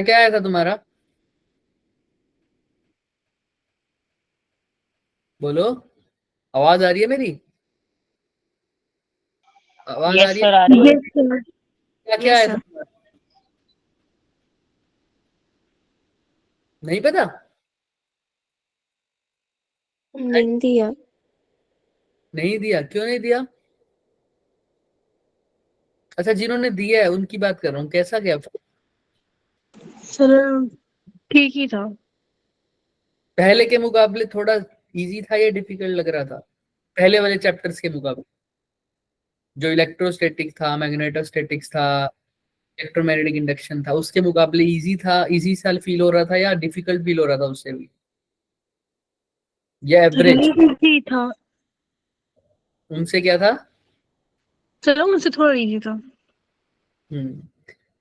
क्या आया था तुम्हारा? बोलो, आवाज आ रही है मेरी? आवाज आ यस रही सर, है? आ रही है। क्या क्या आया था तुम्हारा? नहीं पता? नहीं दिया। नहीं दिया? क्यों नहीं दिया? अच्छा, जिन्होंने दिया है उनकी बात कर रहा हूँ। कैसा गया? सर ठीक ही था। पहले के मुकाबले थोड़ा इजी था या डिफिकल्ट लग रहा था? पहले वाले चैप्टर्स के मुकाबले, जो इलेक्ट्रोस्टैटिक था, मैग्नेटोस्टैटिक्स था, इलेक्ट्रोमैग्नेटिक इंडक्शन था, उसके मुकाबले इजी था? इजी सा फील हो रहा था या डिफिकल्ट फील हो रहा था उससे भी, या एवरेज? ठीक ही था। उनसे क्या था? चलो मुझसे थोड़ा इजी था।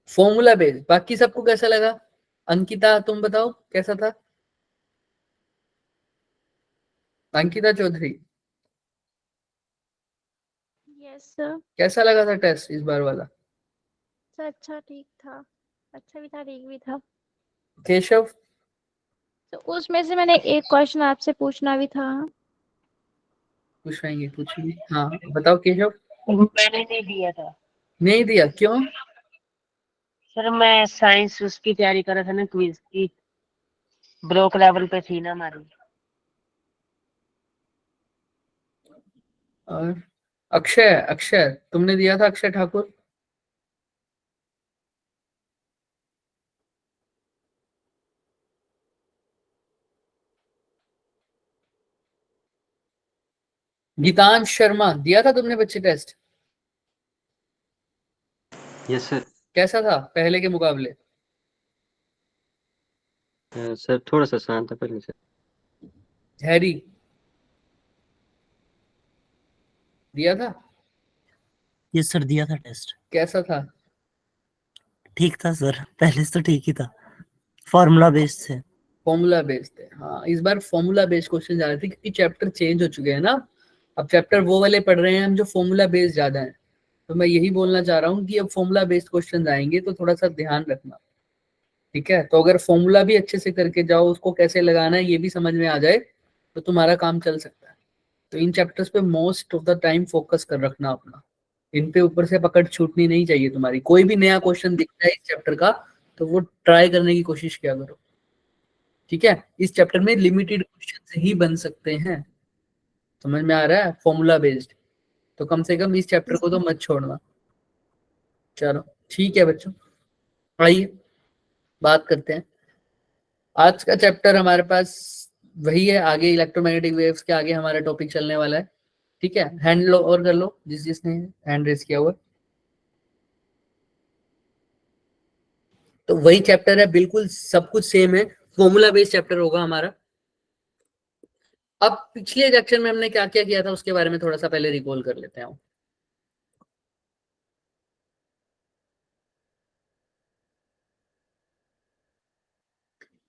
Formula based. बाकी सबको कैसा लगा? अंकिता तुम बताओ कैसा था? Ankita Chaudhary, yes sir. कैसा लगा था टेस्ट इस बार वाला? सर अच्छा ठीक था, अच्छा भी था, ठीक भी था। केशव? तो उसमें से मैंने एक क्वेश्चन आपसे पूछना भी था। पूछेंगे, पूछिए। हाँ बताओ केशव। मैंने नहीं दिया था नहीं दिया? क्यों? सर, मैं साइंस उसकी तैयारी कर रहा था ना, क्विज की। ब्लॉक लेवल पे थी ना हमारी। और अक्षय, अक्षय तुमने दिया था? अक्षय ठाकुर? गीतांश शर्मा, दिया था तुमने बच्चे टेस्ट? Yes sir. कैसा था पहले के मुकाबले? सर थोड़ा सा शांत था पहले से। हैरी, दिया था? यस सर, दिया था टेस्ट। कैसा था? ठीक था सर, पहले से तो ठीक ही था, फॉर्मूला बेस्ड थे। फॉर्मूला बेस्ड है, हाँ। इस बार फॉर्मूला बेस्ड क्वेश्चन ज्यादा थे क्योंकि चैप्टर चेंज हो चुके हैं ना। अब चैप्टर वो वाले पढ़ रहे हैं हम जो फॉर्मूला बेस्ड ज्यादा है। तो मैं यही बोलना चाह रहा हूँ कि अब फॉर्मूला बेस्ड क्वेश्चन आएंगे तो थोड़ा सा ध्यान रखना, ठीक है? तो अगर फॉर्मूला भी अच्छे से करके जाओ, उसको कैसे लगाना है ये भी समझ में आ जाए, तो तुम्हारा काम चल सकता है। तो इन चैप्टर्स पे most of the time focus कर रखना अपना। इन पे ऊपर से पकड़ छूटनी नहीं चाहिए तुम्हारी। कोई भी नया क्वेश्चन दिखता है इस चैप्टर का तो वो ट्राई करने की कोशिश किया करो, ठीक है? इस चैप्टर में लिमिटेड क्वेश्चन ही बन सकते हैं, समझ में आ रहा है? Formula based. तो कम से कम इस चैप्टर को तो मत छोड़ना। चलो ठीक है बच्चों, आइए बात करते हैं। आज का चैप्टर हमारे पास वही है। आगे इलेक्ट्रोमैग्नेटिक वेव्स के आगे हमारा टॉपिक चलने वाला है, ठीक है? हैंड लो और कर लो जिस जिसने हैंड रेस किया हुआ। तो वही चैप्टर है, बिल्कुल सब कुछ सेम है, फॉर्मूला बेस्ड चैप्टर होगा हमारा। अब पिछले लेक्चर में हमने क्या क्या किया था उसके बारे में थोड़ा सा पहले रिकॉल कर लेते हैं।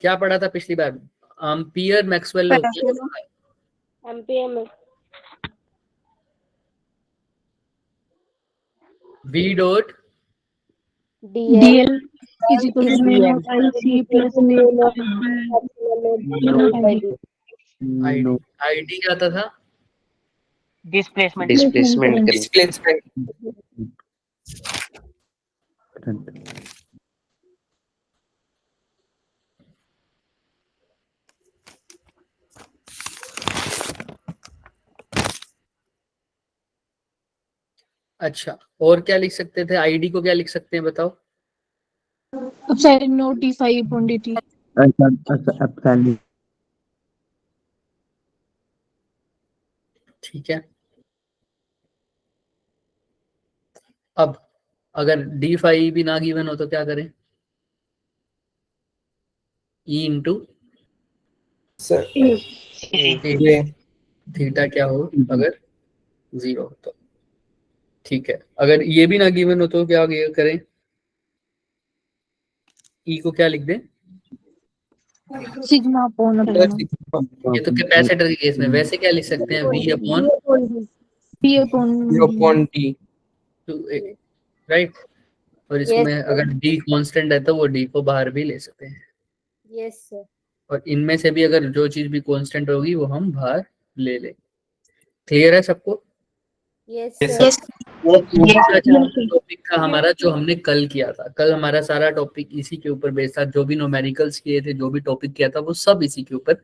क्या पढ़ा था पिछली बार? एम्पियर मैक्सवेल लॉ, एम्पियर में v dot dl is equal to mu not I C plus mu not ID. ID क्या आता था? Displacement displacement displacement. अच्छा, और क्या लिख सकते थे? आईडी को क्या लिख सकते हैं बताओ? Epsilon not d phi upon dt. ठीक है। अब अगर डी फाई भी ना गिवन हो तो क्या करें? ई इंटू थीटा क्या हो अगर जीरो हो तो, ठीक है? अगर ये भी ना गिवन हो तो क्या करें? ई को क्या लिख दें? सिग्मा अपॉन ये तो कैपेसिटर के केस में। वैसे क्या लिख सकते हैं? V upon p upon two a, right? और इसमें अगर डी कांस्टेंट है तो वो डी को बाहर भी ले सकते हैं। Yes sir. और इनमें से भी अगर जो चीज भी कांस्टेंट होगी वो हम बाहर ले लेंगे। क्लियर है सबको? Yes Yes, sir. टॉपिक था हमारा जो हमने कल किया था। कल हमारा सारा टॉपिक इसी के ऊपर बेस्ड था। जो भी न्यूमेरिकल्स किए थे, जो भी टॉपिक किया था, वो सब इसी के ऊपर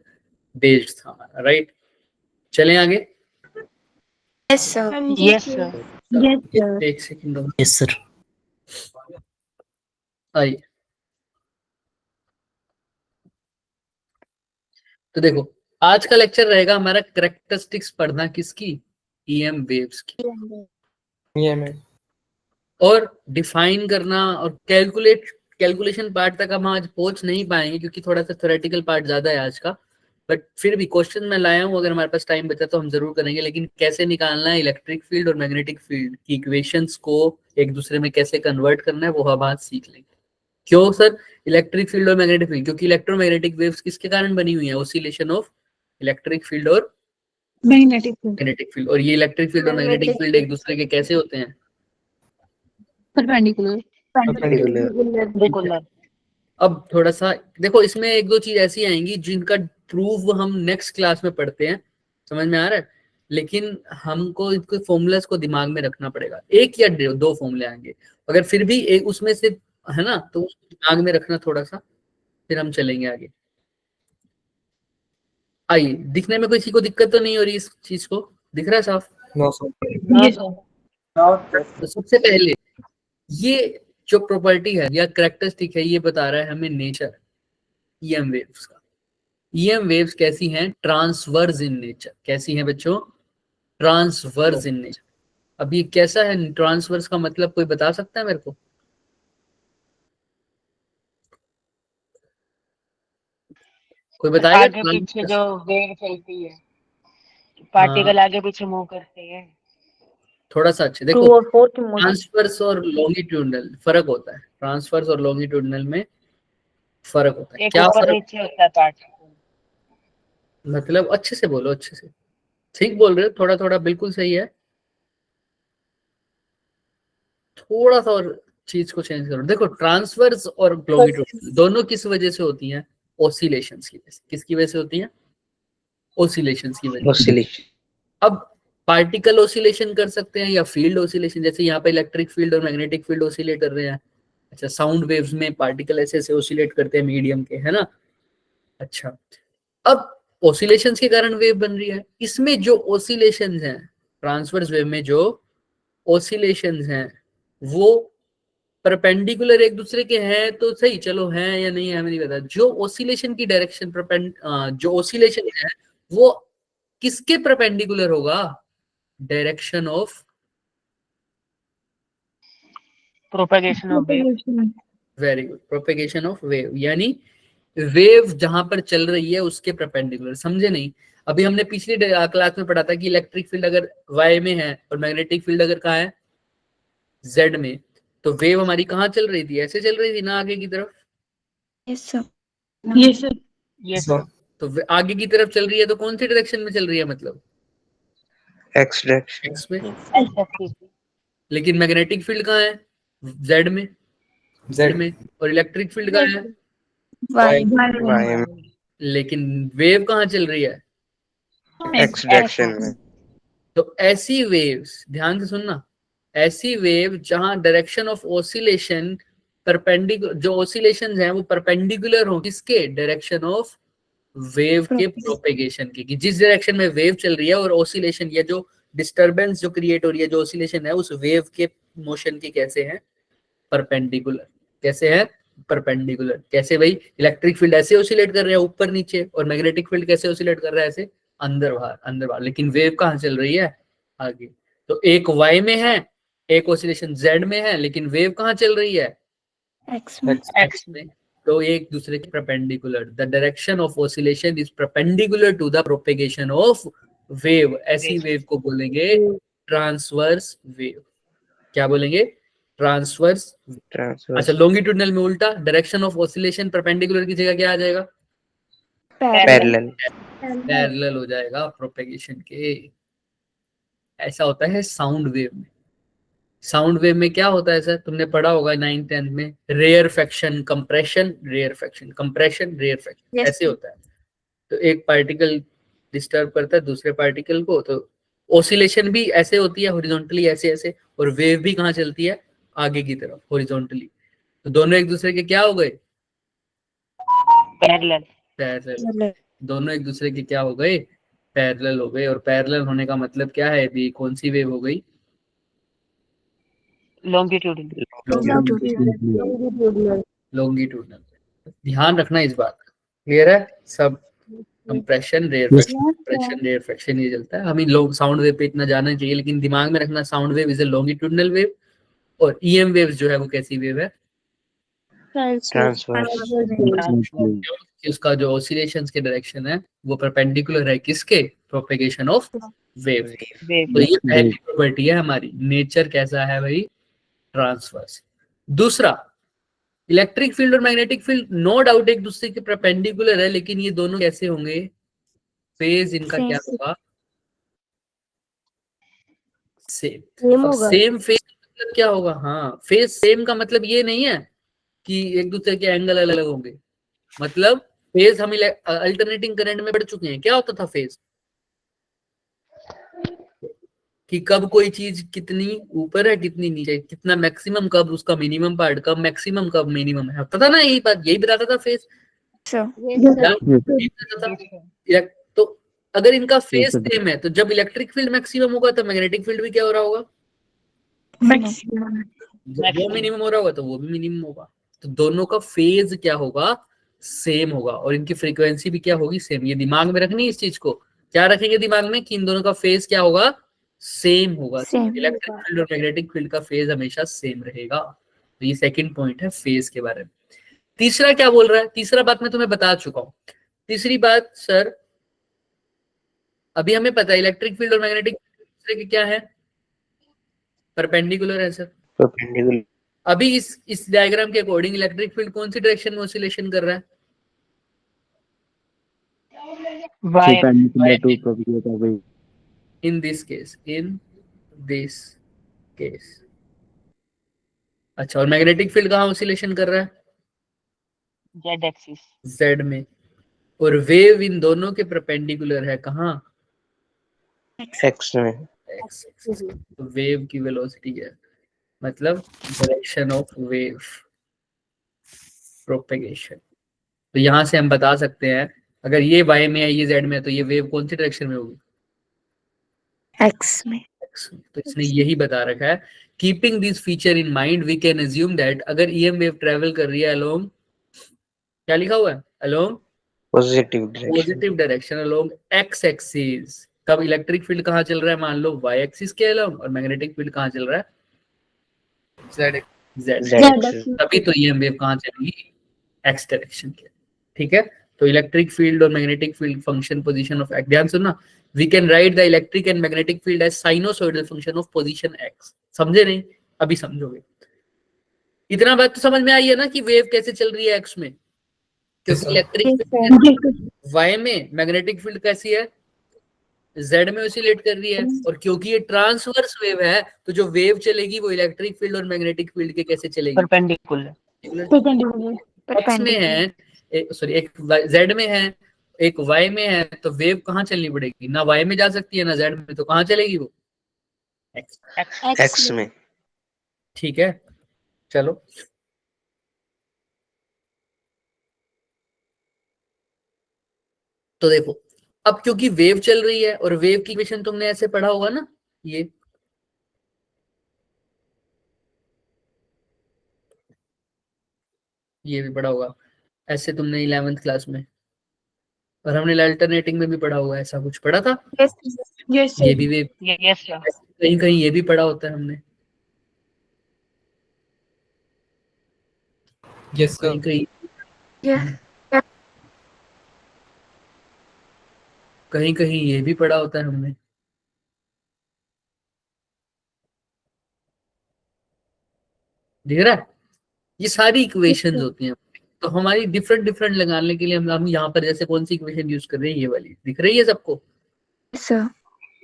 बेस्ड था हमारा, राइट? चलें आगे। yes, sir. Yes sir. Yes, sir. एक सेकंड यस सर। आइए। तो देखो, आज का लेक्चर रहेगा हमारा कैरेक्टरिस्टिक्स पढ़ना किसकी? ईएम वेव्स की, और डिफाइन करना और कैलकुलेशन पार्ट तक हम आज पहुंच नहीं पाएंगे क्योंकि थोड़ा सा थ्योरेटिकल पार्ट ज्यादा है आज का। बट फिर भी क्वेश्चन मैं लाया हूँ, अगर हमारे पास टाइम बचा तो हम जरूर करेंगे। लेकिन कैसे निकालना है इलेक्ट्रिक फील्ड और मैग्नेटिक फील्ड की इक्वेशंस को एक दूसरे में कैसे कन्वर्ट करना है, वो हम आज सीख लेंगे। क्यों सर इलेक्ट्रिक फील्ड और मैग्नेटिक फील्ड? क्योंकि इलेक्ट्रोमैग्नेटिक वेव्स किसके कारण बनी हुई है? ऑसिलेशन ऑफ इलेक्ट्रिक फील्ड और Magnetic field. Magnetic field. और ये इलेक्ट्रिक फील्ड और मैग्नेटिक फील्ड एक दूसरे के कैसे होते हैं? Perpendicular. बिल्कुल। अब थोड़ा सा देखो, इसमें एक दो चीज ऐसी आएंगी जिनका प्रूफ हम नेक्स्ट क्लास में पढ़ते हैं, समझ में आ रहा है? लेकिन हमको इनके फॉर्मूलाज को दिमाग में रखना पड़ेगा। एक या दो फॉर्मूले आएंगे, अगर फिर भी एक उसमें से है ना, तो उसको दिमाग में रखना थोड़ा सा, फिर हम चलेंगे आगे। आइए, दिखने में किसी को दिक्कत तो नहीं हो रही? इस चीज को दिख रहा है साफ? Yes. तो सबसे पहले ये जो प्रॉपर्टी है या कैरेक्टरिस्टिक है, ये बता रहा है हमें नेचर ईएम वेव्स का। ईएम वेव्स कैसी हैं? Transverse in nature. कैसी हैं बच्चों? Transverse in nature. अब ये कैसा है ट्रांसवर्स का मतलब, कोई बता सकता है मेरे को? कोई बताएगा? आगे पीछे जो वेव चलती है, पार्टिकल आगे पीछे मूव करते हैं। थोड़ा सा अच्छे देखो, ट्रांसवर्स और लॉन्गिट्यूडनल फर्क होता है। ट्रांसवर्स और लॉन्गिट्यूडनल में फर्क होता है। एक क्या ऊपर फर्क? नीचे होता है पार्ट। मतलब अच्छे से बोलो, अच्छे से। ठीक बोल रहे हो, थोड़ा थोड़ा बिल्कुल सही है। थोड़ा सा और चीज को चेंज करो। देखो, ट्रांसवर्स और लॉन्गिट्यूडनल दोनों किस वजह से होती हैं? ऑसिलेशंस की वजह से। किसकी वजह से होती हैं? ऑसिलेशंस की वजह से। अब पार्टिकल ऑसिलेशन कर सकते हैं या फील्ड ऑसिलेशन, जैसे यहाँ पे इलेक्ट्रिक फील्ड और मैग्नेटिक फील्ड ऑसिलेट कर रहे हैं। अच्छा, साउंड वेव्स में पार्टिकल ऐसे ऐसे ऑसिलेट करते हैं मीडियम के, है ना? अच्छा, अब ऑसिलेशंस के कारण वेव बन रही है। इसमें जो ऑसिलेशंस हैं, ट्रांसवर्स वेव में जो ऑसिलेशंस हैं, वो परपेंडिकुलर एक दूसरे के हैं तो सही, चलो हैं या नहीं है हमें नहीं पता। जो ऑसिलेशन की डायरेक्शन जो ऑसिलेशन है वो किसके परपेंडिकुलर होगा? Direction of propagation of wave. Very good, propagation of wave, यानी वेव जहां पर चल रही है उसके परपेंडिकुलर। समझे नहीं? अभी हमने पिछली क्लास में पढ़ा था कि इलेक्ट्रिक फील्ड अगर y में है और मैग्नेटिक फील्ड अगर कहाँ है? z में, तो वेव हमारी कहाँ चल रही थी? ऐसे चल रही थी ना, आगे की तरफ। Yes, sir. Yes, sir. Yes तो आगे की तरफ चल रही है तो कौन सी डायरेक्शन में चल रही है? मतलब X direction. x में। सर। लेकिन मैग्नेटिक फील्ड कहाँ है? z में। z में। और इलेक्ट्रिक फील्ड कहाँ है? Y. Y में लेकिन वेव कहाँ चल रही है? X direction में. तो ऐसी वेव्स, ध्यान से सुनना, ऐसी वेव जहां डायरेक्शन ऑफ ऑसिलेशन परपेंडिकुलर, जो ऑसिलेशंस हैं वो परपेंडिकुलर हो किसके? डायरेक्शन ऑफ वेव के प्रोपेगेशन की। कि जिस डायरेक्शन में वेव चल रही है और ऑसिलेशन या जो डिस्टरबेंस जो क्रिएट हो रही है, जो ऑसिलेशन है, उस वेव के मोशन की कैसे है? परपेंडिकुलर। कैसे है? परपेंडिकुलर। कैसे भाई? इलेक्ट्रिक फील्ड ऐसे ऑसिलेट कर रहे हैं ऊपर नीचे, और मैग्नेटिक फील्ड कैसे ऑसिलेट कर रहा है? ऐसे अंदर बाहर अंदर बाहर। लेकिन वेव कहाँ चल रही है? आगे। तो एक y में है, एक ऑसिलेशन z में है, लेकिन वेव कहाँ चल रही है? X में. x में। तो एक दूसरे के perpendicular. The direction of oscillation is perpendicular to the propagation of wave. ऐसी वेव को बोलेंगे ट्रांसवर्स वेव। क्या बोलेंगे? ट्रांसवर्स। अच्छा, लॉन्गिट्यूडनल में उल्टा, डायरेक्शन ऑफ ऑसिलेशन परपेंडिकुलर की जगह क्या आ जाएगा? Parallel. पैरेलल हो जाएगा प्रोपेगेशन के। ऐसा होता है साउंड वेव में। साउंड वेव में क्या होता है सर, तुमने पढ़ा होगा 9th 10th में, rarefaction compression, rarefaction compression, rarefaction, Yes, ऐसे होता है। तो एक पार्टिकल डिस्टर्ब करता है दूसरे पार्टिकल को, तो ओसिलेशन भी ऐसे होती है हॉरिजॉन्टली ऐसे ऐसे, और वेव भी कहाँ चलती है, आगे की तरफ हॉरिजॉन्टली। तो दोनों एक दूसरे के क्या हो गए, पैरेलल। पैरेलल। दोनों एक दूसरे के क्या हो गए, पैरेलल हो गए। और पैरेलल होने का मतलब क्या है, अभी कौन सी वेव हो गई, लॉन्गिट्यूडनल। लॉन्गिट्यूडनल। ध्यान रखना इस बात का, क्लियर है सब। कंप्रेशन, रेयरफेक्शन, कंप्रेशन, रेयरफेक्शन ये चलता है। हमें लोग साउंड वेव पे इतना जानना चाहिए, लेकिन दिमाग में रखना sound wave is a longitudinal wave, और ईएम वेव जो है वो कैसी वेव है, ट्रांसवर्स। कि उसका जो ऑसिलेशंस के डायरेक्शन है वो परपेंडिकुलर है किसके, प्रोपेगेशन ऑफ वेव। तो ये पहली प्रॉपर्टी है हमारी, नेचर कैसा है भाई, ट्रांसवर्स। दूसरा, इलेक्ट्रिक फील्ड और मैग्नेटिक फील्ड नो डाउट एक दूसरे के परपेंडिकुलर है, लेकिन ये दोनों कैसे होंगे, फेज इनका क्या होगा, सेम। सेम फेज मतलब क्या होगा, हाँ फेज सेम का मतलब ये नहीं है कि एक दूसरे के एंगल अलग अलग होंगे, मतलब फेज हम अल्टरनेटिंग करंट में पढ़ चुके हैं, क्या होता था फेज, कि कब कोई चीज कितनी ऊपर है कितनी नीचे, कितना मैक्सिमम कब उसका मिनिमम पार्ट, कब मैक्सिमम कब मिनिमम है, पता ना, यही बात यही बताता था फेज। तो अगर इनका फेज सेम है, तो जब इलेक्ट्रिक फील्ड मैक्सिमम होगा तो मैग्नेटिक फील्ड भी क्या हो रहा होगा, जब वो मिनिमम हो रहा होगा तो वो भी मिनिमम होगा। तो दोनों का फेज क्या होगा, सेम होगा, और इनकी फ्रीक्वेंसी भी क्या होगी, सेम। ये दिमाग में रखनी है इस चीज को, क्या रखेंगे दिमाग में, कि इन दोनों का फेज क्या होगा, सेम होगा। इलेक्ट्रिक फील्ड और मैग्नेटिक फील्ड का फेज हमेशा सेम रहेगा। तो ये सेकंड पॉइंट है फेज के बारे में। तीसरा क्या बोल रहा है, तीसरा बात मैं तुम्हें बता चुका हूं। तीसरी बात सर, अभी हमें पता है इलेक्ट्रिक फील्ड और मैग्नेटिक फील्ड के क्या है, परपेंडिकुलर है सर। परपेंडिकुलर। अभी इस डायग्राम के अकॉर्डिंग इलेक्ट्रिक फील्ड कौन सी डायरेक्शन में ऑसिलेशन कर रहा है, इन दिस केस, अच्छा। और मैग्नेटिक फील्ड कहाँ ऑसिलेशन कर रहा है, जेड एक्सिस, जेड में। और वेव इन दोनों के परपेंडिकुलर है कहाँ, एक्स में। तो वेव की वेलोसिटी है, मतलब डायरेक्शन ऑफ वेव प्रोपेगेशन। तो यहां से हम बता सकते हैं, अगर ये y में है ये z में है, तो ये वेव कौन सी डायरेक्शन में होगी, X में। तो इसने यही बता रखा है। Keeping this feature in mind we can assume that अगर ईएम वेव ट्रेवल कर रही है अलोंग, क्या लिखा हुआ है, along positive direction along x axis, तब इलेक्ट्रिक फील्ड कहाँ चल रहा है, मान लो y एक्सिस के अलोंग, और मैग्नेटिक फील्ड कहाँ चल रहा है, z। तभी तो ईएम वेव कहाँ चलेगी, x डायरेक्शन के, ठीक है। तो इलेक्ट्रिक फील्ड और magnetic field function position of x, ध्यान सुनना, we can write the electric and magnetic field as sinusoidal function of position x। समझे नहीं, अभी समझोगे। इतना बात तो समझ में आई है ना कि वेव कैसे चल रही है x में, क्योंकि इलेक्ट्रिक y में, मैग्नेटिक फील्ड कैसी है, z में ऑसिलेट कर रही है, और क्योंकि ये ट्रांसवर्स वेव है तो जो वेव चलेगी वो इलेक्ट्रिक फील्ड और मैग्नेटिक फील्ड के कैसे चलेगी, परपेंडिकुलर। x में है, सॉरी एक z में है एक y में है, तो वेव कहाँ चलनी पड़ेगी, ना y में जा सकती है ना z में, तो कहाँ चलेगी वो, एक्स में। ठीक है। चलो तो देखो, अब क्योंकि वेव चल रही है, और वेव की इक्वेशन तुमने ऐसे पढ़ा होगा ना, ये भी पढ़ा होगा ऐसे तुमने 11th क्लास में, और हमने अल्टरनेटिंग में भी पढ़ा होगा, ऐसा कुछ पढ़ा था। ये भी वेव, कहीं कहीं ये भी पढ़ा होता है हमने, कहीं कहीं कहीं कहीं ये भी पढ़ा होता है हमने। दिख रहा है, ये सारी इक्वेशंस होती हैं, तो हमारी डिफरेंट डिफरेंट लगाने के लिए हम यहाँ पर जैसे कौन सी इक्वेशन यूज कर रहे हैं, ये वाली दिख रही है सबको,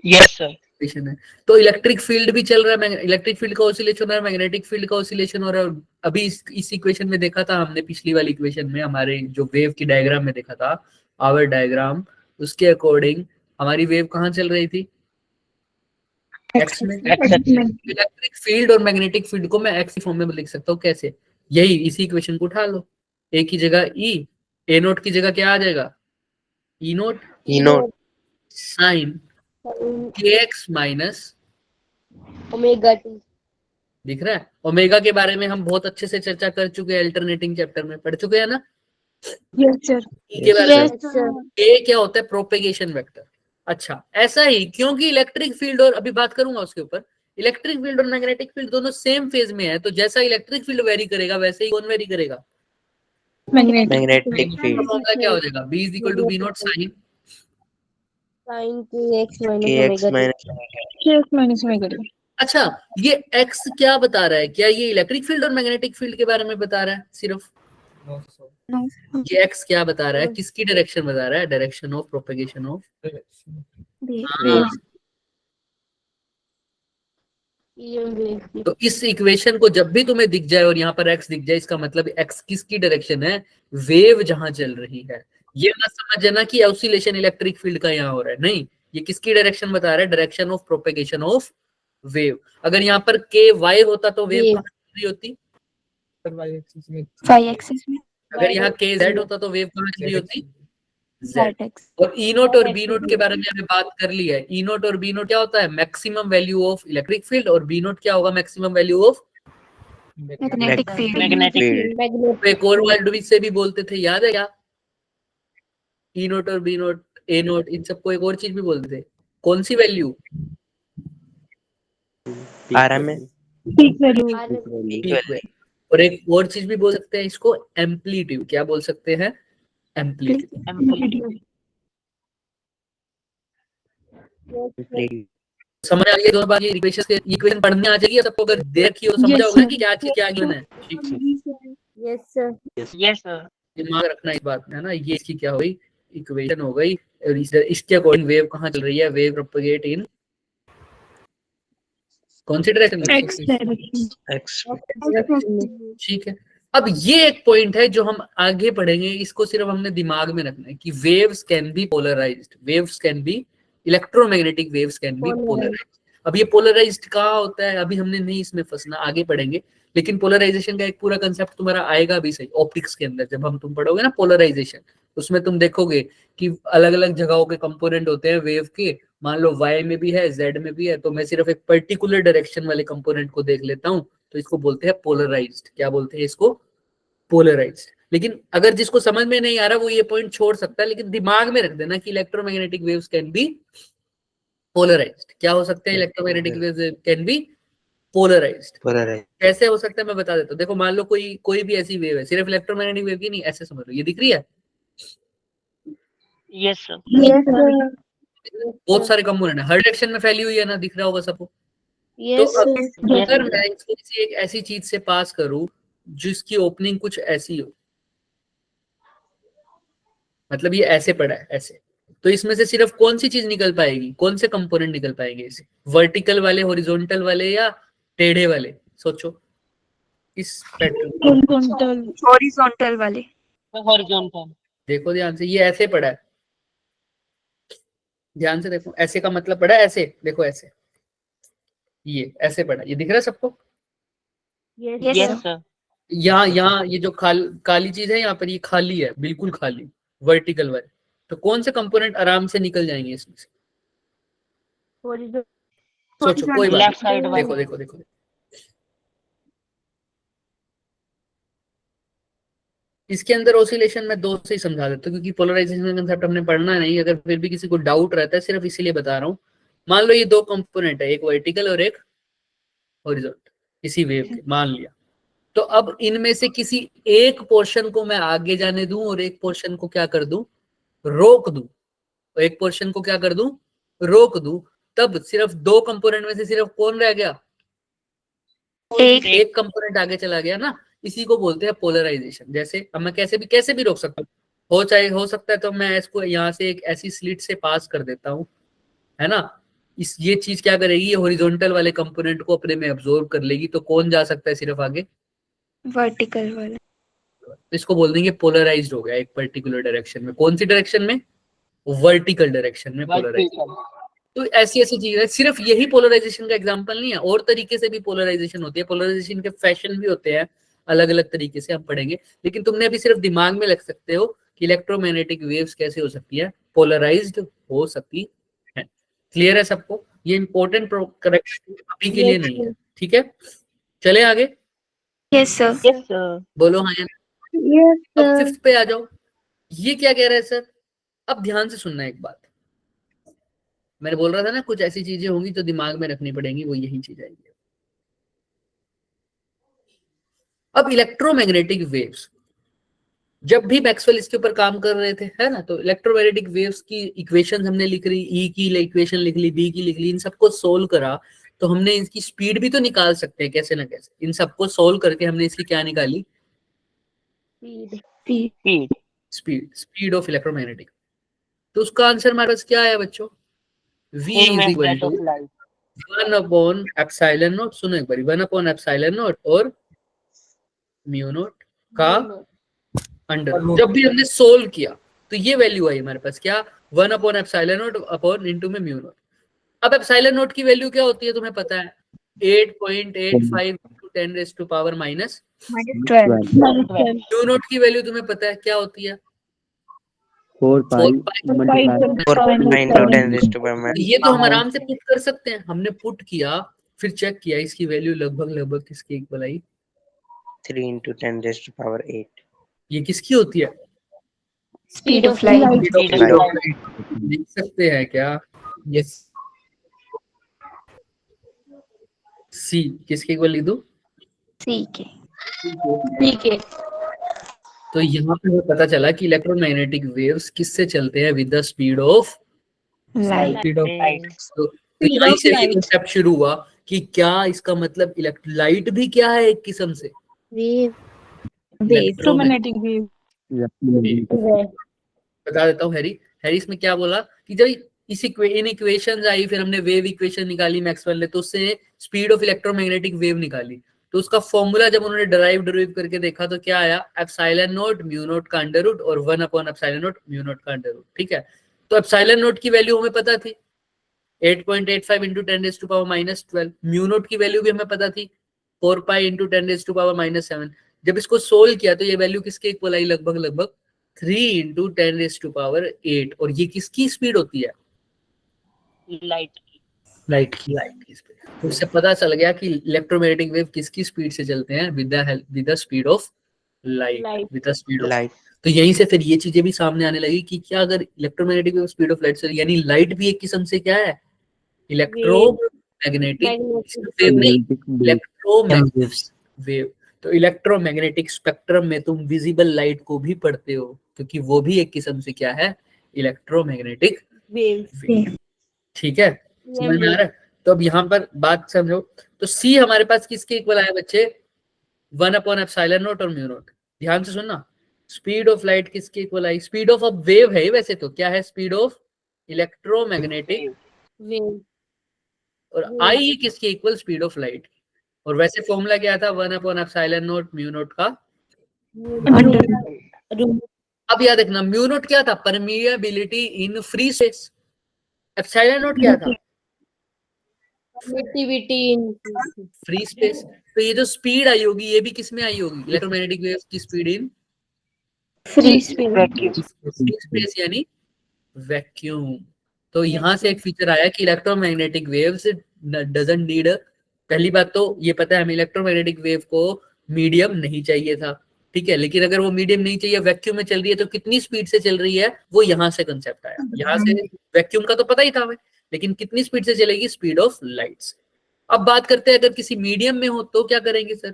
यस सर। इक्वेशन है। तो इलेक्ट्रिक फील्ड भी चल रहा है, इलेक्ट्रिक फील्ड का ऑसिलेशन हो रहा है, मैग्नेटिक फील्ड का ऑसिलेशन हो रहा है। अभी इस इक्वेशन में देखा था हमने, पिछली वाली इक्वेशन में हमारे जो वेव की डायग्राम में देखा था, आवर डायग्राम, उसके अकॉर्डिंग हमारी वेव कहाँ चल रही थी? एक्स में। इलेक्ट्रिक फील्ड और मैग्नेटिक फील्ड को मैं एक्स फॉर्म में लिख सकता हूँ। कैसे? यही इसी इक्वेशन को उठा लो, ए की जगह ई, ए नोट की जगह क्या आ जाएगा? ई नोट साइन के एक्स माइनस ओमेगा टी। दिख रहा है? ओमेगा के बारे में हम बहुत अच्छे से चर्चा कर चुके हैं, अल्टरनेटिंग चैप्टर में पढ़ चुके हैं ना। Yes sir. ई के बारे में Yes, sir. ए क्या होता है? Propagation vector. अच्छा, ऐसा ही क्योंकि इलेक्ट्रिक फील्ड, और अभी बात करूंगा उसके ऊपर, इलेक्ट्रिक फील्ड और मैग्नेटिक फील्ड दोनों सेम फेज में है, तो जैसा इलेक्ट्रिक फील्ड वेरी करेगा वैसे ही कौन वेरी करेगा? Magnetic field. फॉर्मूला क्या हो जाएगा? B is equal to B not sine Sin kx minus kx omega t. minus minus omega t. अच्छा, ये x क्या बता रहा है? क्या ये इलेक्ट्रिक फील्ड और मैग्नेटिक फील्ड के बारे में बता रहा है सिर्फ? ये x क्या बता रहा है? किसकी डायरेक्शन बता रहा है? Direction of propagation of wave। EM wave. तो इस इक्वेशन को जब भी तुम्हें दिख जाए और यहाँ पर x दिख जाए, इसका मतलब x किसकी डायरेक्शन है? वेव जहां चल रही है। ये मत समझ जाना कि ऑसिलेशन इलेक्ट्रिक फील्ड का यहाँ हो रहा है, नहीं, ये किसकी डायरेक्शन बता रहा है? Direction of propagation of wave. अगर यहाँ पर k y होता तो वेव Wave. कहाँ चल रही होती? फाइव एक्सिस में अगर यहाँ k z होता तो वेव कहाँ चल रही होती? z। जेड एक्स और ई नोट और बी नोट के बारे में हमें बात कर ली है। ई नोट और बी नोट क्या होता है? Maximum value of electric field, और बी नोट क्या होगा? Maximum value of magnetic field magnetic field। Magnetic. एक और वर्ड से भी बोलते थे, याद है क्या? ई नोट और बी नोट, ए नोट, इन सबको एक और चीज भी बोलते थे। कौन सी value? RMS peak value. equal। और एक और चीज भी बोल सकते हैं इसको, एम्पलीट्यूड। क्या बोल सकते हैं? एम्पलीट्यूड। समझ आ गई दोनों बात? ये इक्वेशन पढ़ने आ जाएगी सबको, अगर देखी हो समझ Yes, आओगे sir. कि क्या चीज क्या गिवन है। ठीक है, Yes, sir. Yes sir. दिमाग रखना इस बात में है ना। ये इसकी क्या हो गई? इक्वेशन हो गई। और इसके अकॉर्डिंग वेव कहाँ चल रही है? वेव प्रोपेगेट इन कौन सी डायरेक्शन में? X direction. X ठीक है। अब ये एक पॉइंट है जो हम आगे पढ़ेंगे, इसको सिर्फ हमने दिमाग में रखना है कि waves can be polarised, waves can be electromagnetic waves can be polarised. अब ये पोलराइज्ड कहाँ होता है अभी हमने नहीं इसमें फंसना, आगे पढ़ेंगे। लेकिन पोलराइजेशन का एक पूरा कंसेप्ट तुम्हारा आएगा भी सही ऑप्टिक्स के अंदर, जब हम तुम पढ़ोगे ना पोलराइजेशन, उसमें तुम देखोगे कि अलग अलग जगहों के कंपोनेंट होते हैं वेव के। मान लो y में भी है, z में भी है, तो मैं सिर्फ एक पर्टिकुलर डायरेक्शन वाले कंपोनेंट को देख लेता हूँ, तो इसको बोलते हैं पोलराइज्ड। क्या बोलते हैं इसको? पोलराइज्ड। लेकिन अगर जिसको समझ में नहीं आ रहा वो ये पॉइंट छोड़ सकता है, लेकिन दिमाग में रख देना कि electromagnetic waves can be polarised. क्या हो सकते हैं? Electromagnetic waves can be polarised. polarized। कैसे हो सकता है मैं बता देता हूँ। देखो, मान लो कोई भी ऐसी वेव है, सिर्फ इलेक्ट्रोमैग्नेटिक वेव की नहीं, ऐसे समझ लो, ये दिख रही है, यस सर। बहुत सारे कंपोनेंट है, हर डायरेक्शन में फैली हुई है ना, दिख रहा होगा सबको। तो Yes, अब sir. अगर मैं इसको किसी एक ऐसी चीज से पास करूं जिसकी ओपनिंग कुछ ऐसी हो, मतलब ये ऐसे पड़ा है ऐसे, तो इसमें से सिर्फ कौन सी चीज निकल पाएगी? कौन से कंपोनेंट निकल पाएंगे इसे? वर्टिकल वाले, हॉरिजॉन्टल वाले, या टेढ़े वाले? सोचो इस पैटर्न। हॉरिजॉन्टल वाले। हॉरिजॉन्टल। देखो ध्यान से, ये ऐसे पड़ा है, ध्यान से देखो, ऐसे का मतलब पड़ा है ऐसे, देखो ऐसे, ये ऐसे पड़ा, ये दिख रहा है सबको? Yes, Yes, yes sir. Sir. यहाँ ये जो काली चीज है यहाँ पर, ये खाली है, बिल्कुल खाली, वर्टिकल वाले। तो कौन से कंपोनेंट आराम से निकल जाएंगे इसमें से? Horizontal. सोचो, कोई बात लेफ्ट साइड नहीं। वाले। देखो देखो देखो, इसके अंदर ऑसिलेशन में दो से ही समझा देता हूँ, क्योंकि पोलराइजेशन का कंसेप्ट हमने पढ़ना नहीं। अगर फिर भी किसी को डाउट रहता है, सिर्फ इसीलिए बता रहा हूँ। मान लो ये दो कंपोनेंट है, एक वर्टिकल और एक हॉरिजॉन्टल, इसी वेव के, मान लिया। तो अब इनमें से किसी एक पोर्शन को मैं आगे जाने दूं और एक पोर्शन को क्या कर दूं? रोक दूं। तो एक पोर्शन को क्या कर दूं? रोक दूं। तब सिर्फ दो कंपोनेंट में से सिर्फ कौन रह गया? एक कंपोनेंट आगे चला गया ना, इसी को बोलते हैं पोलराइजेशन। जैसे अब मैं कैसे भी रोक सकता हूँ, हो सकता है तो मैं इसको यहाँ से एक ऐसी स्लिट से पास कर देता हूँ, है ना, इस ये चीज क्या करेगी, ये हॉरिजॉन्टल वाले कंपोनेंट को अपने में अब्सॉर्ब कर लेगी। तो कौन जा सकता है सिर्फ आगे? वर्टिकल वाला। तो इसको बोल देंगे पोलराइज्ड हो गया एक पर्टिकुलर डायरेक्शन में। कौन सी डायरेक्शन में? वर्टिकल डायरेक्शन में पोलराइज। तो ऐसी ऐसी चीज है। सिर्फ यही पोलराइजेशन का एग्जांपल नहीं है, और तरीके से भी पोलराइजेशन होती है। पोलराइजेशन के फैशन भी होते हैं, अलग अलग तरीके से हम पढ़ेंगे। लेकिन तुमने अभी सिर्फ दिमाग में रख सकते हो कि इलेक्ट्रोमैग्नेटिक वेव्स कैसे हो सकती है, पोलराइज्ड हो सकती है। क्लियर है सबको? ये इंपॉर्टेंट करेक्शन अभी के लिए नहीं है, ठीक है? चले आगे। Yes sir. Yes sir. बोलो हाँ या Yes, अब sir. 5th पे आ जाओ। ये क्या कह रहा है सर? अब ध्यान से सुनना एक बात। मैंने बोल रहा था ना कुछ ऐसी चीजें होंगी तो दिमाग में रखनी पड़ेंगी, वो यही चीज आएगी। अब इलेक्ट्रोमैग्नेटिक वेव्स, जब भी मैक्सवेल इसके ऊपर काम कर रहे थे, है ना, तो इलेक्ट्रोमैग्नेटिक वेव्स की इक्वेशन हमने लिख ली, ई की इक्वेशन लिख ली, बी की लिख ली, इन सबको सोल्व करा तो हमने इसकी स्पीड भी तो निकाल सकते हैं कैसे ना कैसे। इन सबको सोल्व करके हमने इसकी क्या निकाली? Speed of electromagnetic. तो उसका आंसर हमारे पास क्या आया बच्चों? v is equal to 1 upon epsilon not. सुनो एक बार, 1 अपॉन एप्सिलॉन नॉट और म्यू नॉट का अंडर। जब भी हमने सोल्व किया तो ये वैल्यू आई हमारे पास, क्या? 1 upon epsilon naught upon into में म्यू नॉट। अब एप्सिलॉन नॉट की वैल्यू क्या होती है तुम्हें पता है? 8.85 × 10⁻⁻12। म्यू नॉट की वैल्यू तुम्हें पता है क्या होती है? 4 pi ये तो हम आराम से पुट कर सकते हैं। हमने पुट किया, फिर चेक किया, इसकी वैल्यू लगभग किसके इक्वल आई? 3 × 10⁸ ये किसकी होती है? Speed of light. लिख सकते हैं क्या? यस, सी किसके इक्वल लिख दूं? सी के। ठीक है। तो यहाँ पे हमें पता चला कि इलेक्ट्रोमैग्नेटिक वेव्स किससे चलते हैं? With the speed of light. तो यहीं से ये कंसेप्ट शुरू हुआ कि क्या इसका मतलब लाइट भी क्या है एक किस्म से? Electromagnetic wave. बता देता हूँ। हैरी इसमें क्या बोला कि जब इन इक्वेशंस आई, फिर हमने वेव इक्वेशन निकाली मैक्सवेल ने, तो उससे स्पीड ऑफ इलेक्ट्रोमैग्नेटिक वेव निकाली। तो उसका फॉर्मूला जब उन्होंने डराइव करके देखा तो क्या आया? एप्सिलॉन नॉट म्यू नॉट का अंडर रूट और 1 upon epsilon naught mu not का अंडर रूट। ठीक है, तो एप्सिलॉन नॉट की वैल्यू हमें पता थी 8.85 × 10⁻⁻12। म्यू नॉट की वैल्यू भी हमें पता थी 4 पाई × 10⁻⁷। जब इसको सोल्व किया तो ये वैल्यू किसके इक्वल आई? लगभग 3 × 10⁸ और ये किसकी स्पीड होती है? लाइट की स्पीड। तो इससे पता चल गया कि इलेक्ट्रोमैग्नेटिक वेव किसकी स्पीड से चलते हैं? With the speed of light, with the speed of light. तो यहीं से फिर ये चीजें भी सामने आने लगी कि क्या अगर electromagnetic wave speed of light से, यानी लाइट भी एक किस्म से क्या है? इलेक्ट्रोमैग्नेटिक वेव नहीं, इलेक्ट्रोमैग्नेटिक वेव। तो इलेक्ट्रोमैग्नेटिक स्पेक्ट्रम में तुम विजिबल लाइट को भी पढ़ते हो, क्योंकि वो भी एक किस्म से क्या है? Electromagnetic wave. ठीक है, समझ में आ रहा है? तो अब यहाँ पर बात समझो। तो सी हमारे पास किसके इक्वल आया बच्चे? 1 अपॉन एप्सिलॉन नॉट और म्यू नॉट। ध्यान से सुनना, स्पीड ऑफ लाइट किसके equal I? Speed of wave है वैसे तो, क्या है? Speed of electromagnetic wave. और आई किसके इक्वल? Speed of light. और वैसे फॉर्मूला क्या था? 1 upon epsilon naught mu not का। अब याद रखना, म्यू नॉट क्या था? Permeability in free space. Epsilon not क्या था? परमिटिविटी इन फ्री स्पेस। तो ये जो स्पीड आई होगी ये भी किस में आई होगी? इलेक्ट्रोमैग्नेटिक वेव्स की स्पीड इन Free space. फ्री स्पेस यानी वैक्यूम। तो यहाँ से एक फीचर आया कि इलेक्ट्रोमैग्नेटिक वेव्स डजंट नीड। पहली बात तो ये पता है हमें, इलेक्ट्रोमैग्नेटिक वेव को मीडियम नहीं चाहिए था, ठीक है, लेकिन अगर वो मीडियम नहीं चाहिए, वैक्यूम में चल रही है, तो कितनी स्पीड से चल रही है? वो यहाँ से कंसेप्ट आया। यहाँ से वैक्यूम का तो पता ही था हमें, लेकिन कितनी स्पीड से चलेगी? Speed of light. अब बात करते हैं अगर किसी मीडियम में हो तो क्या करेंगे सर?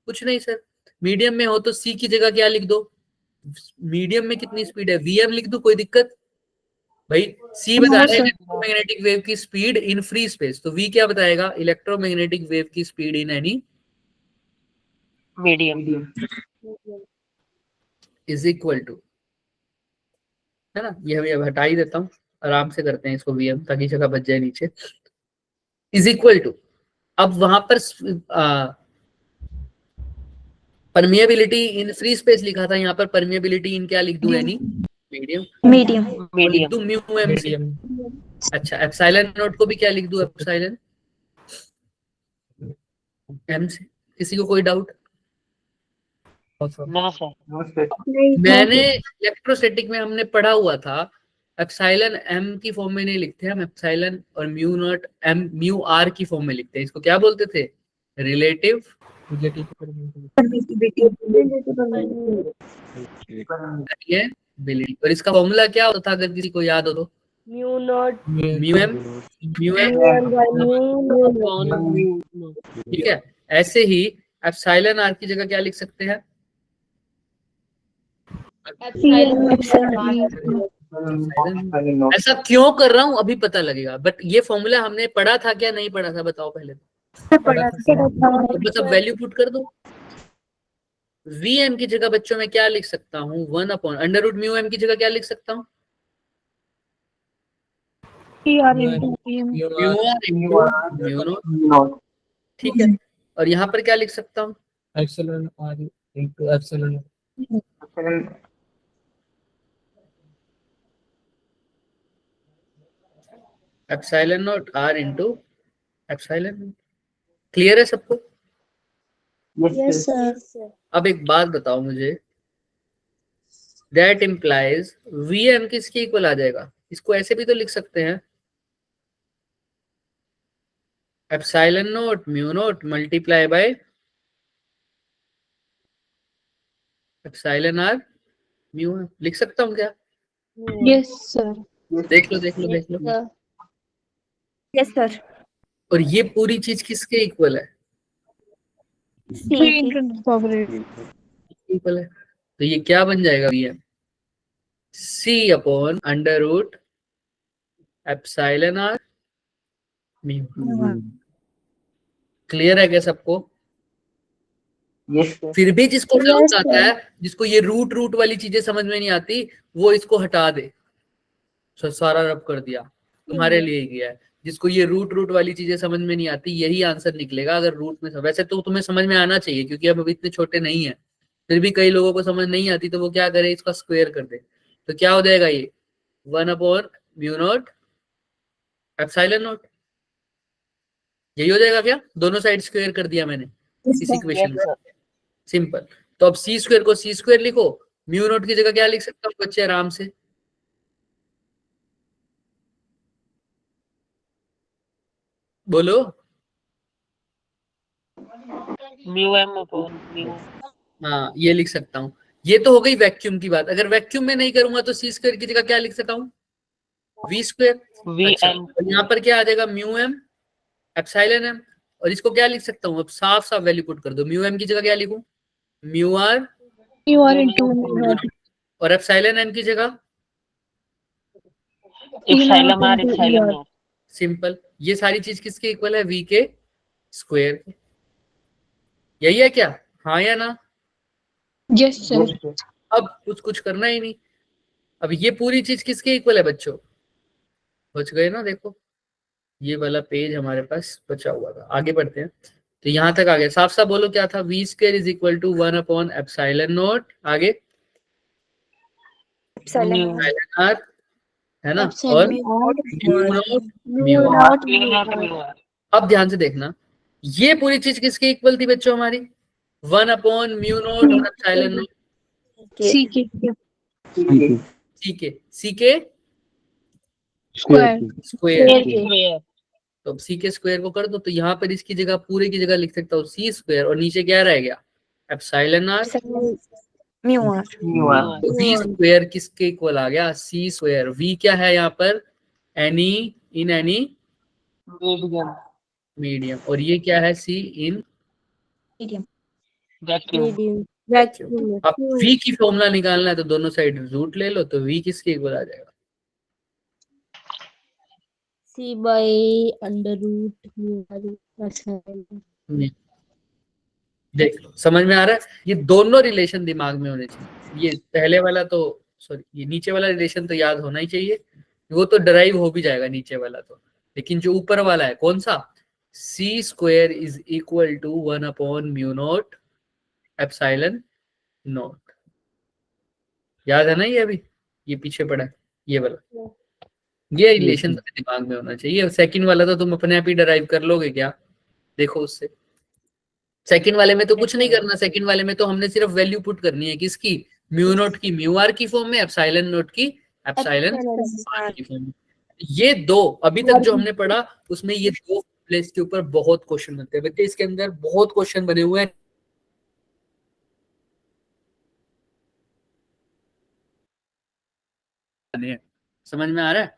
कुछ नहीं सर, मीडियम में हो तो सी की जगह क्या लिख दो? मीडियम में कितनी स्पीड है? वीएम लिख दो, कोई दिक्कत? भाई सी बता रहा है इलेक्ट्रोमैग्नेटिक वेव की स्पीड इन फ्री स्पेस, तो वी क्या बताएगा? इलेक्ट्रोमैग्नेटिक वेव की speed in any medium is equal to, है ना? ये हमें हटा ही देता हूँ, आराम से करते हैं इसको वीएम, ताकि जगह बच जाए नीचे। इज इक्वल टू, अब वहां पर परमिएबिलिटी इन फ्री स्पेस लिखा था, यहाँ पर परमिएबिलिटी इन क्या लिख दूं, यानी मीडियम, मीडियम लिख मीडियम दूं म्यू एम से। अच्छा, एप्सिलॉन नॉट को भी क्या लिख दूं, एप्सिलॉन एम से। किसी को कोई डाउट? No sir. मैंने इलेक्ट्रोस्टैटिक में हमने पढ़ा हुआ था एप्सिलॉन एम की फॉर्म में नहीं लिखते हम, एप्सिलॉन और mu naught M mu R की फॉर्म में लिखते हैं। इसको क्या बोलते थे, रिलेटिव परमिएबिलिटी। और इसका फॉर्मूला क्या होता था, अगर किसी को याद हो तो? म्यू नॉट म्यू एम ठीक है। ऐसे ही एप्सिलॉन आर की जगह क्या लिख सकते हैं, ऐसा क्यों कर रहा हूं अभी पता लगेगा, बट ये फॉर्मूला हमने पढ़ा था क्या नहीं पढ़ा था, बताओ पहले। तो बस अब वैल्यू पुट कर दो। वी एम की जगह बच्चों में क्या लिख सकता हूँ, 1 upon under root mu M की जगह क्या लिख सकता हूँ, म्यू नॉट, ठीक है। और यहाँ पर क्या लिख सकता हूँ, epsilon R into epsilon epsilon naught R into epsilon. Clear है सबको? Yes sir. अब एक बात बताओ मुझे, दैट इम्प्लाइज वी एम किसके इक्वल आ जाएगा? इसको ऐसे भी तो लिख सकते हैं, epsilon naught mu naught multiply by epsilon R mu. लिख सकता हूँ क्या? Yes sir. देख लो। यस सर और ये पूरी चीज किसके इक्वल है? इक्वल है, तो ये क्या बन जाएगा, V M C upon under root epsilon R mu. Clear है क्या सबको? फिर भी जिसको डाउट आता है, जिसको ये रूट वाली चीजें समझ में नहीं आती, वो इसको हटा दे। सारा रब कर दिया, तुम्हारे लिए ही किया है। जिसको ये रूट वाली चीजें समझ में नहीं आती, यही आंसर निकलेगा अगर रूट में। वैसे तो तुम्हें समझ में आना चाहिए, क्योंकि अब इतने छोटे नहीं है, फिर भी कई लोगों को समझ नहीं आती, तो वो क्या करे, इसका स्क्वायर कर दे। तो क्या हो जाएगा ये, 1 upon mu naught epsilon not, यही हो जाएगा क्या? दोनों साइड स्क्वायर कर दिया मैंने इस इक्वेशन में, सिंपल। तो अब सी स्क्वायर को सी स्क्वायर लिखो, म्यू नॉट की जगह क्या लिख सकता हूँ बच्चे आराम से, बोलो। Mu M upon mu. हाँ, ये लिख सकता हूँ। ये तो हो गई वैक्यूम की बात। अगर वैक्यूम में नहीं करूंगा तो सी स्क्वायर की जगह क्या लिख सकता हूँ, वी स्क्वायर। वी अच्छा, एम और यहाँ पर क्या आ जाएगा, म्यू एम एप्सिलॉन एम। और इसको क्या लिख सकता हूँ, अब साफ साफ वैल्यू पुट कर दो। म्यू एम की जगह क्या लिखूं, म्यू आर और एप्सिलॉन एम की जगह epsilon R epsilon R. Simple. ये सारी चीज किसके इक्वल है, वी के स्क्वायर के। यही है क्या, हाँ या ना? Yes sir. अब कुछ करना ही नहीं। अब ये पूरी चीज किसके इक्वल है बच्चों, बच गए ना? देखो ये वाला पेज हमारे पास बचा हुआ था, आगे बढ़ते हैं। तो यहाँ तक आ गया, साफ साफ बोलो क्या था, V square is equal to 1 upon epsilon naught, आगे एप्सिलॉन आर, है ना, और म्यू नॉट। अब ध्यान से देखना, ये पूरी चीज किसके इक्वल थी बच्चों हमारी, 1 अपॉन म्यू नॉट और एप्सिलॉन नॉट, सी के स्क्वायर। तो अब सी के स्क्वायर को कर दो, तो यहाँ पर इसकी जगह पूरे की जगह लिख सकता हूँ सी स्क्वायर, और नीचे क्या रह गया, एप्सिलॉन आर म्यू आर। तो वी स्क्वायर किसके इक्वल आ गया, सी स्क्वायर। वी क्या है यहाँ पर, एनी इन एनी मीडियम, और ये क्या है, सी इन मीडियम। अब वी की फॉर्मूला निकालना है, तो दोनों साइड रूट ले लो, तो वी किसके इक्वल आ जाएगा, सी बाई अंडर रूट। देख लो समझ में आ रहा है? ये दोनों रिलेशन दिमाग में होने चाहिए। ये पहले वाला तो सॉरी, ये नीचे वाला रिलेशन तो याद होना ही चाहिए, वो तो डराइव हो भी जाएगा नीचे वाला तो, लेकिन जो ऊपर वाला है कौन सा, C square is equal to 1 upon mu naught epsilon naught। याद है ना ये? अभी ये पीछे पड़ा है ये वाला, ये रिलेशन दिमाग में होना चाहिए। सेकंड वाला तो तुम अपने आप ही डराइव कर लोगे क्या, देखो उससे। सेकंड वाले में तो कुछ नहीं करना, सेकंड वाले में तो हमने सिर्फ वैल्यू पुट करनी है किसकी, म्यू नॉट की म्यू आर की फॉर्म में, एप्सिलॉन नॉट की एप्सिलॉन आर की फॉर्म में। ये दो अभी तक जो हमने पढ़ा उसमें ये दो प्लेस के ऊपर बहुत क्वेश्चन बनते हैं बच्चे, इसके अंदर बहुत क्वेश्चन बने हुए हैं। समझ में आ रहा है?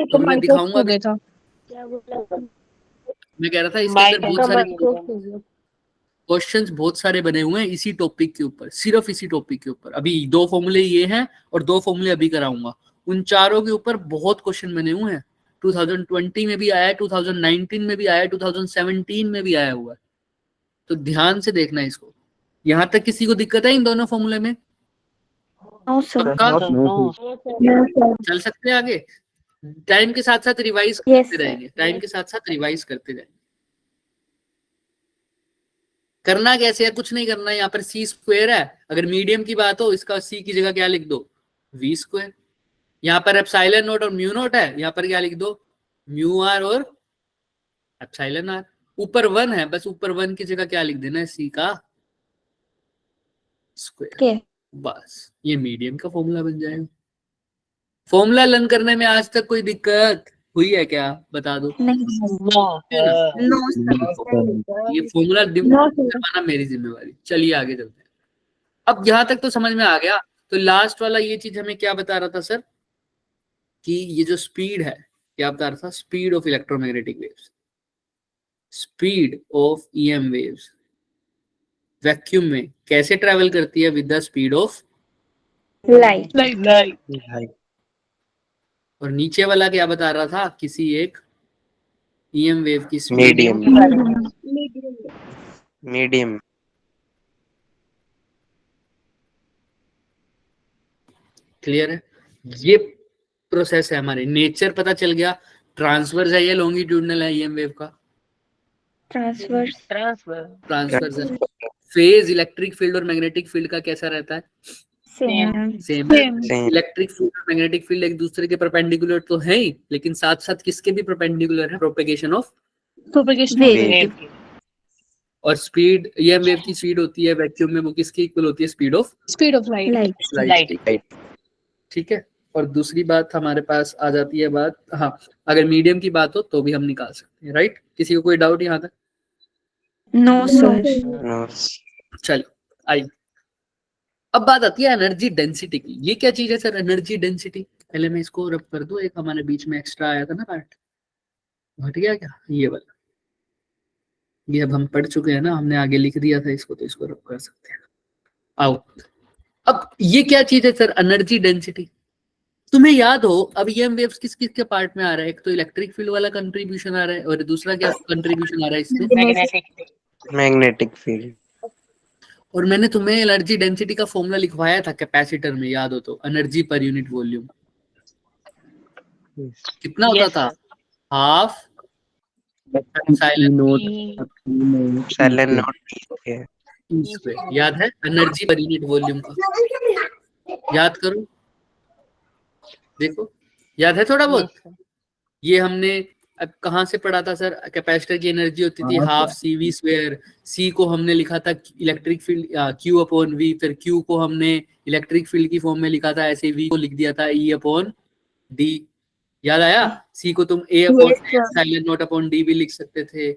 तो मैं दिखाऊंगा। क्या बोला? मैं कह रहा था इसके अंदर बहुत सारे क्वेश्चंस बहुत सारे बने हुए हैं इसी टॉपिक के ऊपर, सिर्फ इसी टॉपिक के ऊपर। अभी 2 फॉर्मूले ये हैं और 2 फॉर्मूले अभी कराऊंगा, उन चारों के ऊपर बहुत क्वेश्चन बने हुए हैं। 2020 में भी आया है, 2019 में भी आया है, 2017 में भी आया हुआ है, तो ध्यान से देखना इसको। यहाँ तक किसी को दिक्कत है इन दोनों फॉर्मूले में? No, sir. पक्का? चल सकते हैं आगे? टाइम के साथ साथ रिवाइज करते रहेंगे, टाइम के साथ साथ रिवाइज करते रहेंगे। करना कैसे है, कुछ नहीं करना। यहाँ पर सी स्क्वायर है, अगर मीडियम की बात हो इसका सी की जगह क्या लिख दो, वी स्क्वायर। यहाँ पर एप्सिलॉन नॉट और म्यू नॉट है, यहाँ पर क्या लिख दो, म्यू आर और एप्सिलॉन आर। ऊपर 1 है, बस ऊपर 1 की जगह क्या लिख देना है, सी का स्क्वायर। बस ये मीडियम का फॉर्मूला बन जाएगा। फॉर्मूला लर्न करने में आज तक कोई दिक्कत हुई है क्या, बता दो। ये फॉर्मूला करवाना मेरी जिम्मेवारी। चलिए आगे चलते हैं। अब यहां तक तो समझ में आ गया। तो लास्ट वाला ये चीज हमें क्या बता रहा था सर, कि ये जो स्पीड है क्या बता रहा था, speed of electromagnetic waves, speed of EM waves vacuum में कैसे ट्रेवल करती है, with the speed of Light. और नीचे वाला क्या बता रहा था, किसी एक ईएम वेव की स्पीड मीडियम। क्लियर है? ये प्रोसेस है हमारे। नेचर पता चल गया, ट्रांसवर्स है या लॉन्गिट्यूडनल है ईएम वेव का, ट्रांसवर्स। फेज इलेक्ट्रिक फील्ड और मैग्नेटिक फील्ड का कैसा रहता है, सेम। इलेक्ट्रिक फील्ड और मैग्नेटिक फील्ड एक दूसरे के परपेंडिकुलर तो है ही, लेकिन साथ साथ किसके भी परपेंडिकुलर है, प्रोपेगेशन ऑफ Propagation. और स्पीड, ईएम वेव की स्पीड होती है वैक्यूम में वो किसकी इक्वल होती है, speed of Speed of light. ठीक है। और दूसरी बात हमारे पास आ जाती है बात, हाँ अगर मीडियम की बात हो तो भी हम निकाल सकते हैं, राइट? किसी को कोई डाउट यहाँ तक? No, sir. चलो आइए, अब बात आती है एनर्जी डेंसिटी की। ये क्या चीज है सर, एनर्जी डेंसिटी? पहले मैं इसको रब कर दूं, एक हमारे बीच में एक्स्ट्रा आया था ना पार्ट, हट गया क्या ये वाला? ये अब हम पढ़ चुके हैं ना, हमने आगे लिख दिया था इसको, तो इसको रब कर सकते हैं। आओ, अब ये क्या चीज है सर, एनर्जी डेंसिटी? तुम्हें याद हो अब ईएम वेव्स किस किस के पार्ट में आ रहा है, एक तो इलेक्ट्रिक फील्ड वाला कंट्रीब्यूशन आ रहा है और दूसरा क्या कंट्रीब्यूशन आ रहा है इससे, मैग्नेटिक फील्ड। और मैंने तुम्हें एनर्जी डेंसिटी का फॉर्मूला लिखवाया था कैपेसिटर में, याद हो तो, एनर्जी पर यूनिट वॉल्यूम कितना होता था, हाफ याद है, एनर्जी पर यूनिट वॉल्यूम का याद करो, देखो याद है थोड़ा बहुत। ये हमने अब कहाँ से पढ़ा था सर, कैपेसिटर की एनर्जी होती थी half C V square, C को हमने लिखा था electric field Q upon V, फिर क्यू को हमने इलेक्ट्रिक फील्ड की फॉर्म में लिखा था, ऐसे वी को लिख दिया था ई अपॉन डी, याद आया? सी को तुम A upon epsilon naught upon D भी लिख सकते थे।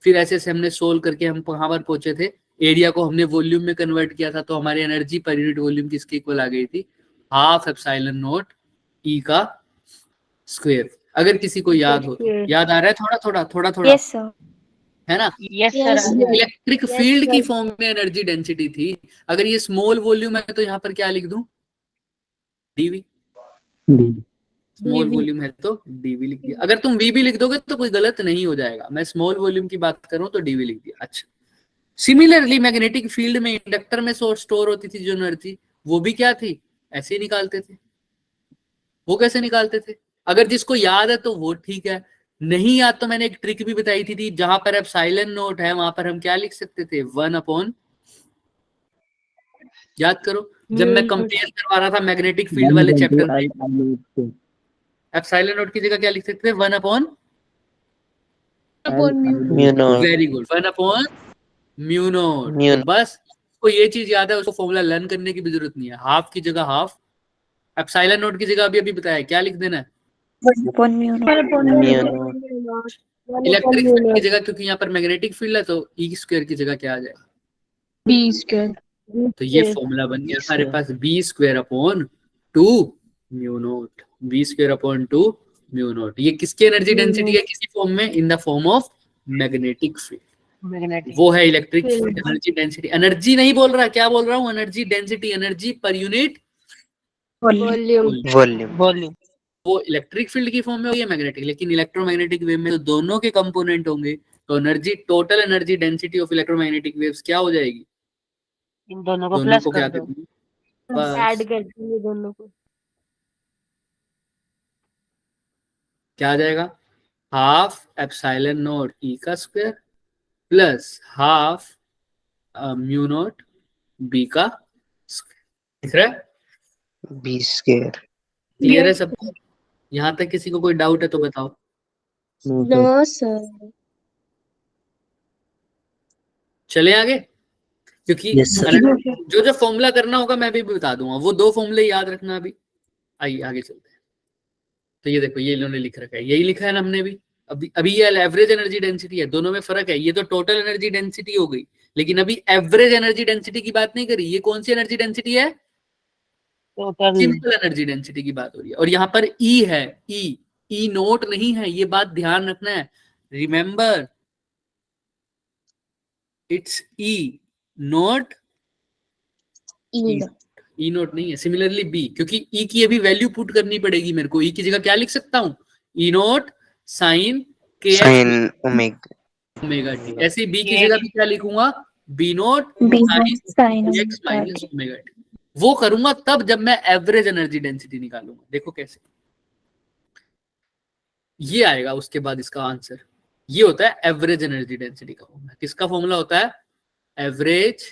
फिर ऐसे से हमने सोल्व करके हम कहाँ पर पहुंचे थे, एरिया को हमने वॉल्यूम में कन्वर्ट किया था, तो हमारी एनर्जी पर यूनिट वॉल्यूम किसके इक्वल आ गई थी, हाफ एप्सिलॉन नॉट ई का स्क्वायर। अगर किसी को याद हो तो, याद आ रहा है थोड़ा थोड़ा Yes, sir. है ना? इलेक्ट्रिक फील्ड की फॉर्म में एनर्जी डेंसिटी थी। अगर ये स्मॉल वॉल्यूम है तो यहाँ पर क्या लिख दूं, डीवी। स्मॉल वॉल्यूम है तो डीवी लिख दिया। अगर तुम वी भी लिख दोगे तो कोई गलत नहीं हो जाएगा, मैं स्मॉल वॉल्यूम की बात करूं तो डीवी लिख दिया। अच्छा, सिमिलरली मैग्नेटिक फील्ड में इंडक्टर में स्टोर होती थी जो एनर्जी, वो भी क्या थी, ऐसे ही निकालते थे। वो कैसे निकालते थे? अगर जिसको याद है तो वो ठीक है, नहीं याद तो मैंने एक ट्रिक भी बताई थी जहां पर एप्सिलॉन नॉट है वहां पर हम क्या लिख सकते थे 1/, याद करो जब मैं कंपेयर करवा रहा था मैग्नेटिक फील्ड वाले चैप्टर में, एप्सिलॉन नॉट की जगह क्या लिख सकते थे 1/, mu naught. Very good, 1/μ0। Mu तो बस को ये चीज याद है, उसको फॉर्मूला लर्न करने की भी जरूरत नहीं है। हाफ की जगह हाफ, एप्सिलॉन नॉट की जगह अभी बताया क्या लिख देना है, म्यू नॉट। इलेक्ट्रिक फील्ड की जगह, क्योंकि यहाँ पर मैग्नेटिक फील्ड है तो E² की जगह क्या आ जाएगा, B²। तो ये फॉर्मूला बन गया हमारे पास B²/2 μ0, B²/2 μ0। ये किसकी एनर्जी डेंसिटी है किसी फॉर्म में, in the form of magnetic field, magnetic वो है electric field energy density. Energy नहीं बोल रहा, क्या बोल रहा हूँ, energy density, energy per unit volume. Volume. Volume. वो इलेक्ट्रिक फील्ड की फॉर्म में होगी मैग्नेटिक, लेकिन इलेक्ट्रोमैग्नेटिक वेव में तो दोनों के कंपोनेंट होंगे, तो energy, total energy density of electromagnetic waves क्या हो जाएगी, इन दोनों को दोनों प्लस को क्या कर दो। करना है, बस ऐड कर दिए दोनों को। क्या आ जाएगा, half epsilon naught E² plus half μ0 B का स्क्वायर। दिख रहा है, B²। क्लियर है सबको, यहाँ तक किसी को कोई डाउट है तो बताओ। No sir. चले आगे, क्योंकि Yes, sir. जो जो फॉर्मूला करना होगा मैं भी बता दूंगा, वो 2 फॉर्मूले याद रखना अभी। आइए आगे चलते हैं। तो ये देखो, ये इन्होंने लिख रखा है, यही लिखा है ना हमने भी। अभी ये एवरेज एनर्जी डेंसिटी है, दोनों में फर्क है। ये तो टोटल एनर्जी डेंसिटी हो गई, लेकिन अभी एवरेज एनर्जी डेंसिटी की बात नहीं करी। ये कौन सी एनर्जी डेंसिटी है, टोटल सिंपल एनर्जी डेंसिटी की बात हो रही है। और यहाँ पर E है, E नोट नहीं है, ये बात ध्यान रखना है। Remember, it's E note, E note नहीं है। सिमिलरली B, क्योंकि E की अभी वैल्यू पुट करनी पड़ेगी मेरे को। E की जगह क्या लिख सकता हूँ, E naught sine sine omega. t। ऐसे ही B की जगह भी क्या लिखूंगा, B naught sine x minus omega t। वो करूंगा तब जब मैं एवरेज एनर्जी डेंसिटी निकालूंगा। देखो कैसे ये आएगा, उसके बाद इसका आंसर ये होता है एवरेज एनर्जी डेंसिटी का फॉर्मूला। किसका फॉर्मूला होता है, एवरेज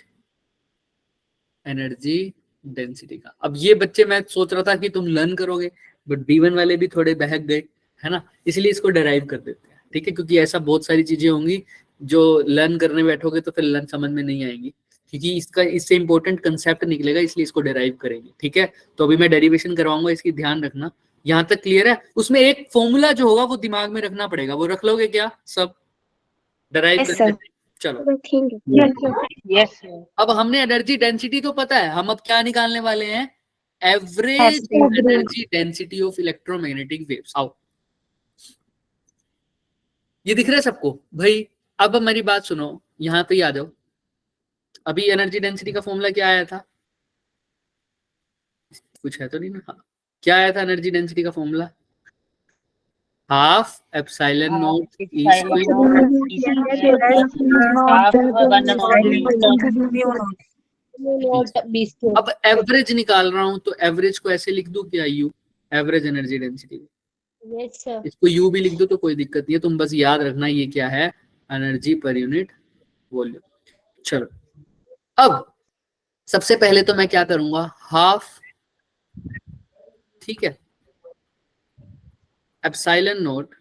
एनर्जी डेंसिटी का। अब ये बच्चे, मैं सोच रहा था कि तुम लर्न करोगे, बट B1 वाले भी थोड़े बहक गए है ना, इसलिए इसको डेराइव कर देते हैं, ठीक है। क्योंकि ऐसा बहुत सारी चीजें होंगी जो लर्न करने बैठोगे तो फिर लर्न समझ में नहीं आएंगी, क्योंकि इसका इससे इंपॉर्टेंट कंसेप्ट निकलेगा, इसलिए इसको डेराइव करेंगे, ठीक है। तो अभी मैं डेरिवेशन करवाऊंगा, इसकी ध्यान रखना। यहाँ तक क्लियर है। उसमें एक फॉर्मूला जो होगा वो दिमाग में रखना पड़ेगा, वो रख लोगे क्या सब, डेराइव करते। चलो यस। अब हमने एनर्जी डेंसिटी तो पता है, हम अब क्या निकालने वाले हैं, average energy density of electromagnetic waves. आओ, ये दिख रहा है सबको भाई। अब मेरी बात सुनो, यहाँ पे आ जाओ। अभी एनर्जी डेंसिटी का फॉर्मूला क्या आया था, कुछ है तो नहीं ना, हाँ क्या आया था एनर्जी डेंसिटी का फॉर्मूला, हाफ एप्सिलॉन नॉट अब एवरेज निकाल रहा हूं तो एवरेज को ऐसे लिख दूं क्या, यू, एवरेज एनर्जी डेंसिटी। इसको यू भी लिख दो तो कोई दिक्कत नहीं है, तुम बस याद रखना ये क्या है, एनर्जी पर यूनिट वॉल्यूम। चलो, अब सबसे पहले तो मैं क्या करूंगा, हाफ, ठीक है, एप्सिलॉन नॉट,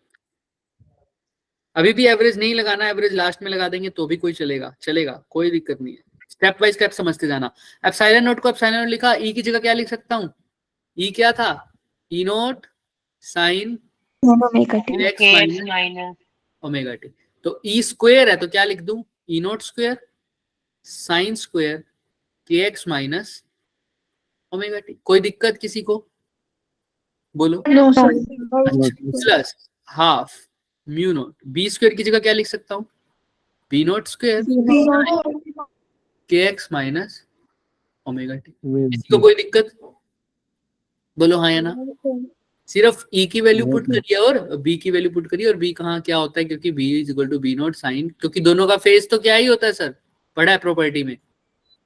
अभी भी एवरेज नहीं लगाना, एवरेज लास्ट में लगा देंगे तो भी कोई चलेगा, कोई दिक्कत नहीं है। स्टेप बाय स्टेप समझते जाना। एप्सिलॉन नॉट को एप्सिलॉन नॉट लिखा, ई की जगह क्या लिख सकता हूँ, ई क्या था, E naught sine x minus omega t. तो ई स्क्वायर है तो क्या लिख दूं, E naught square sine square के एक्स माइनस ओमेगा टी। कोई दिक्कत किसी को, बोलो। Plus half mu naught, B square की जगह क्या लिख सकता हूँ, बी नॉट स्क्वायर के एक्स माइनस ओमेगा टी। किसी को कोई दिक्कत, बोलो हाँ या ना। सिर्फ ई की वैल्यू पुट करिए और बी की वैल्यू पुट करिए, और बी कहाँ क्या होता है, क्योंकि B is equal to B naught sine, क्योंकि दोनों का फेज तो क्या ही होता है सर, पढ़ा है प्रॉपर्टी में,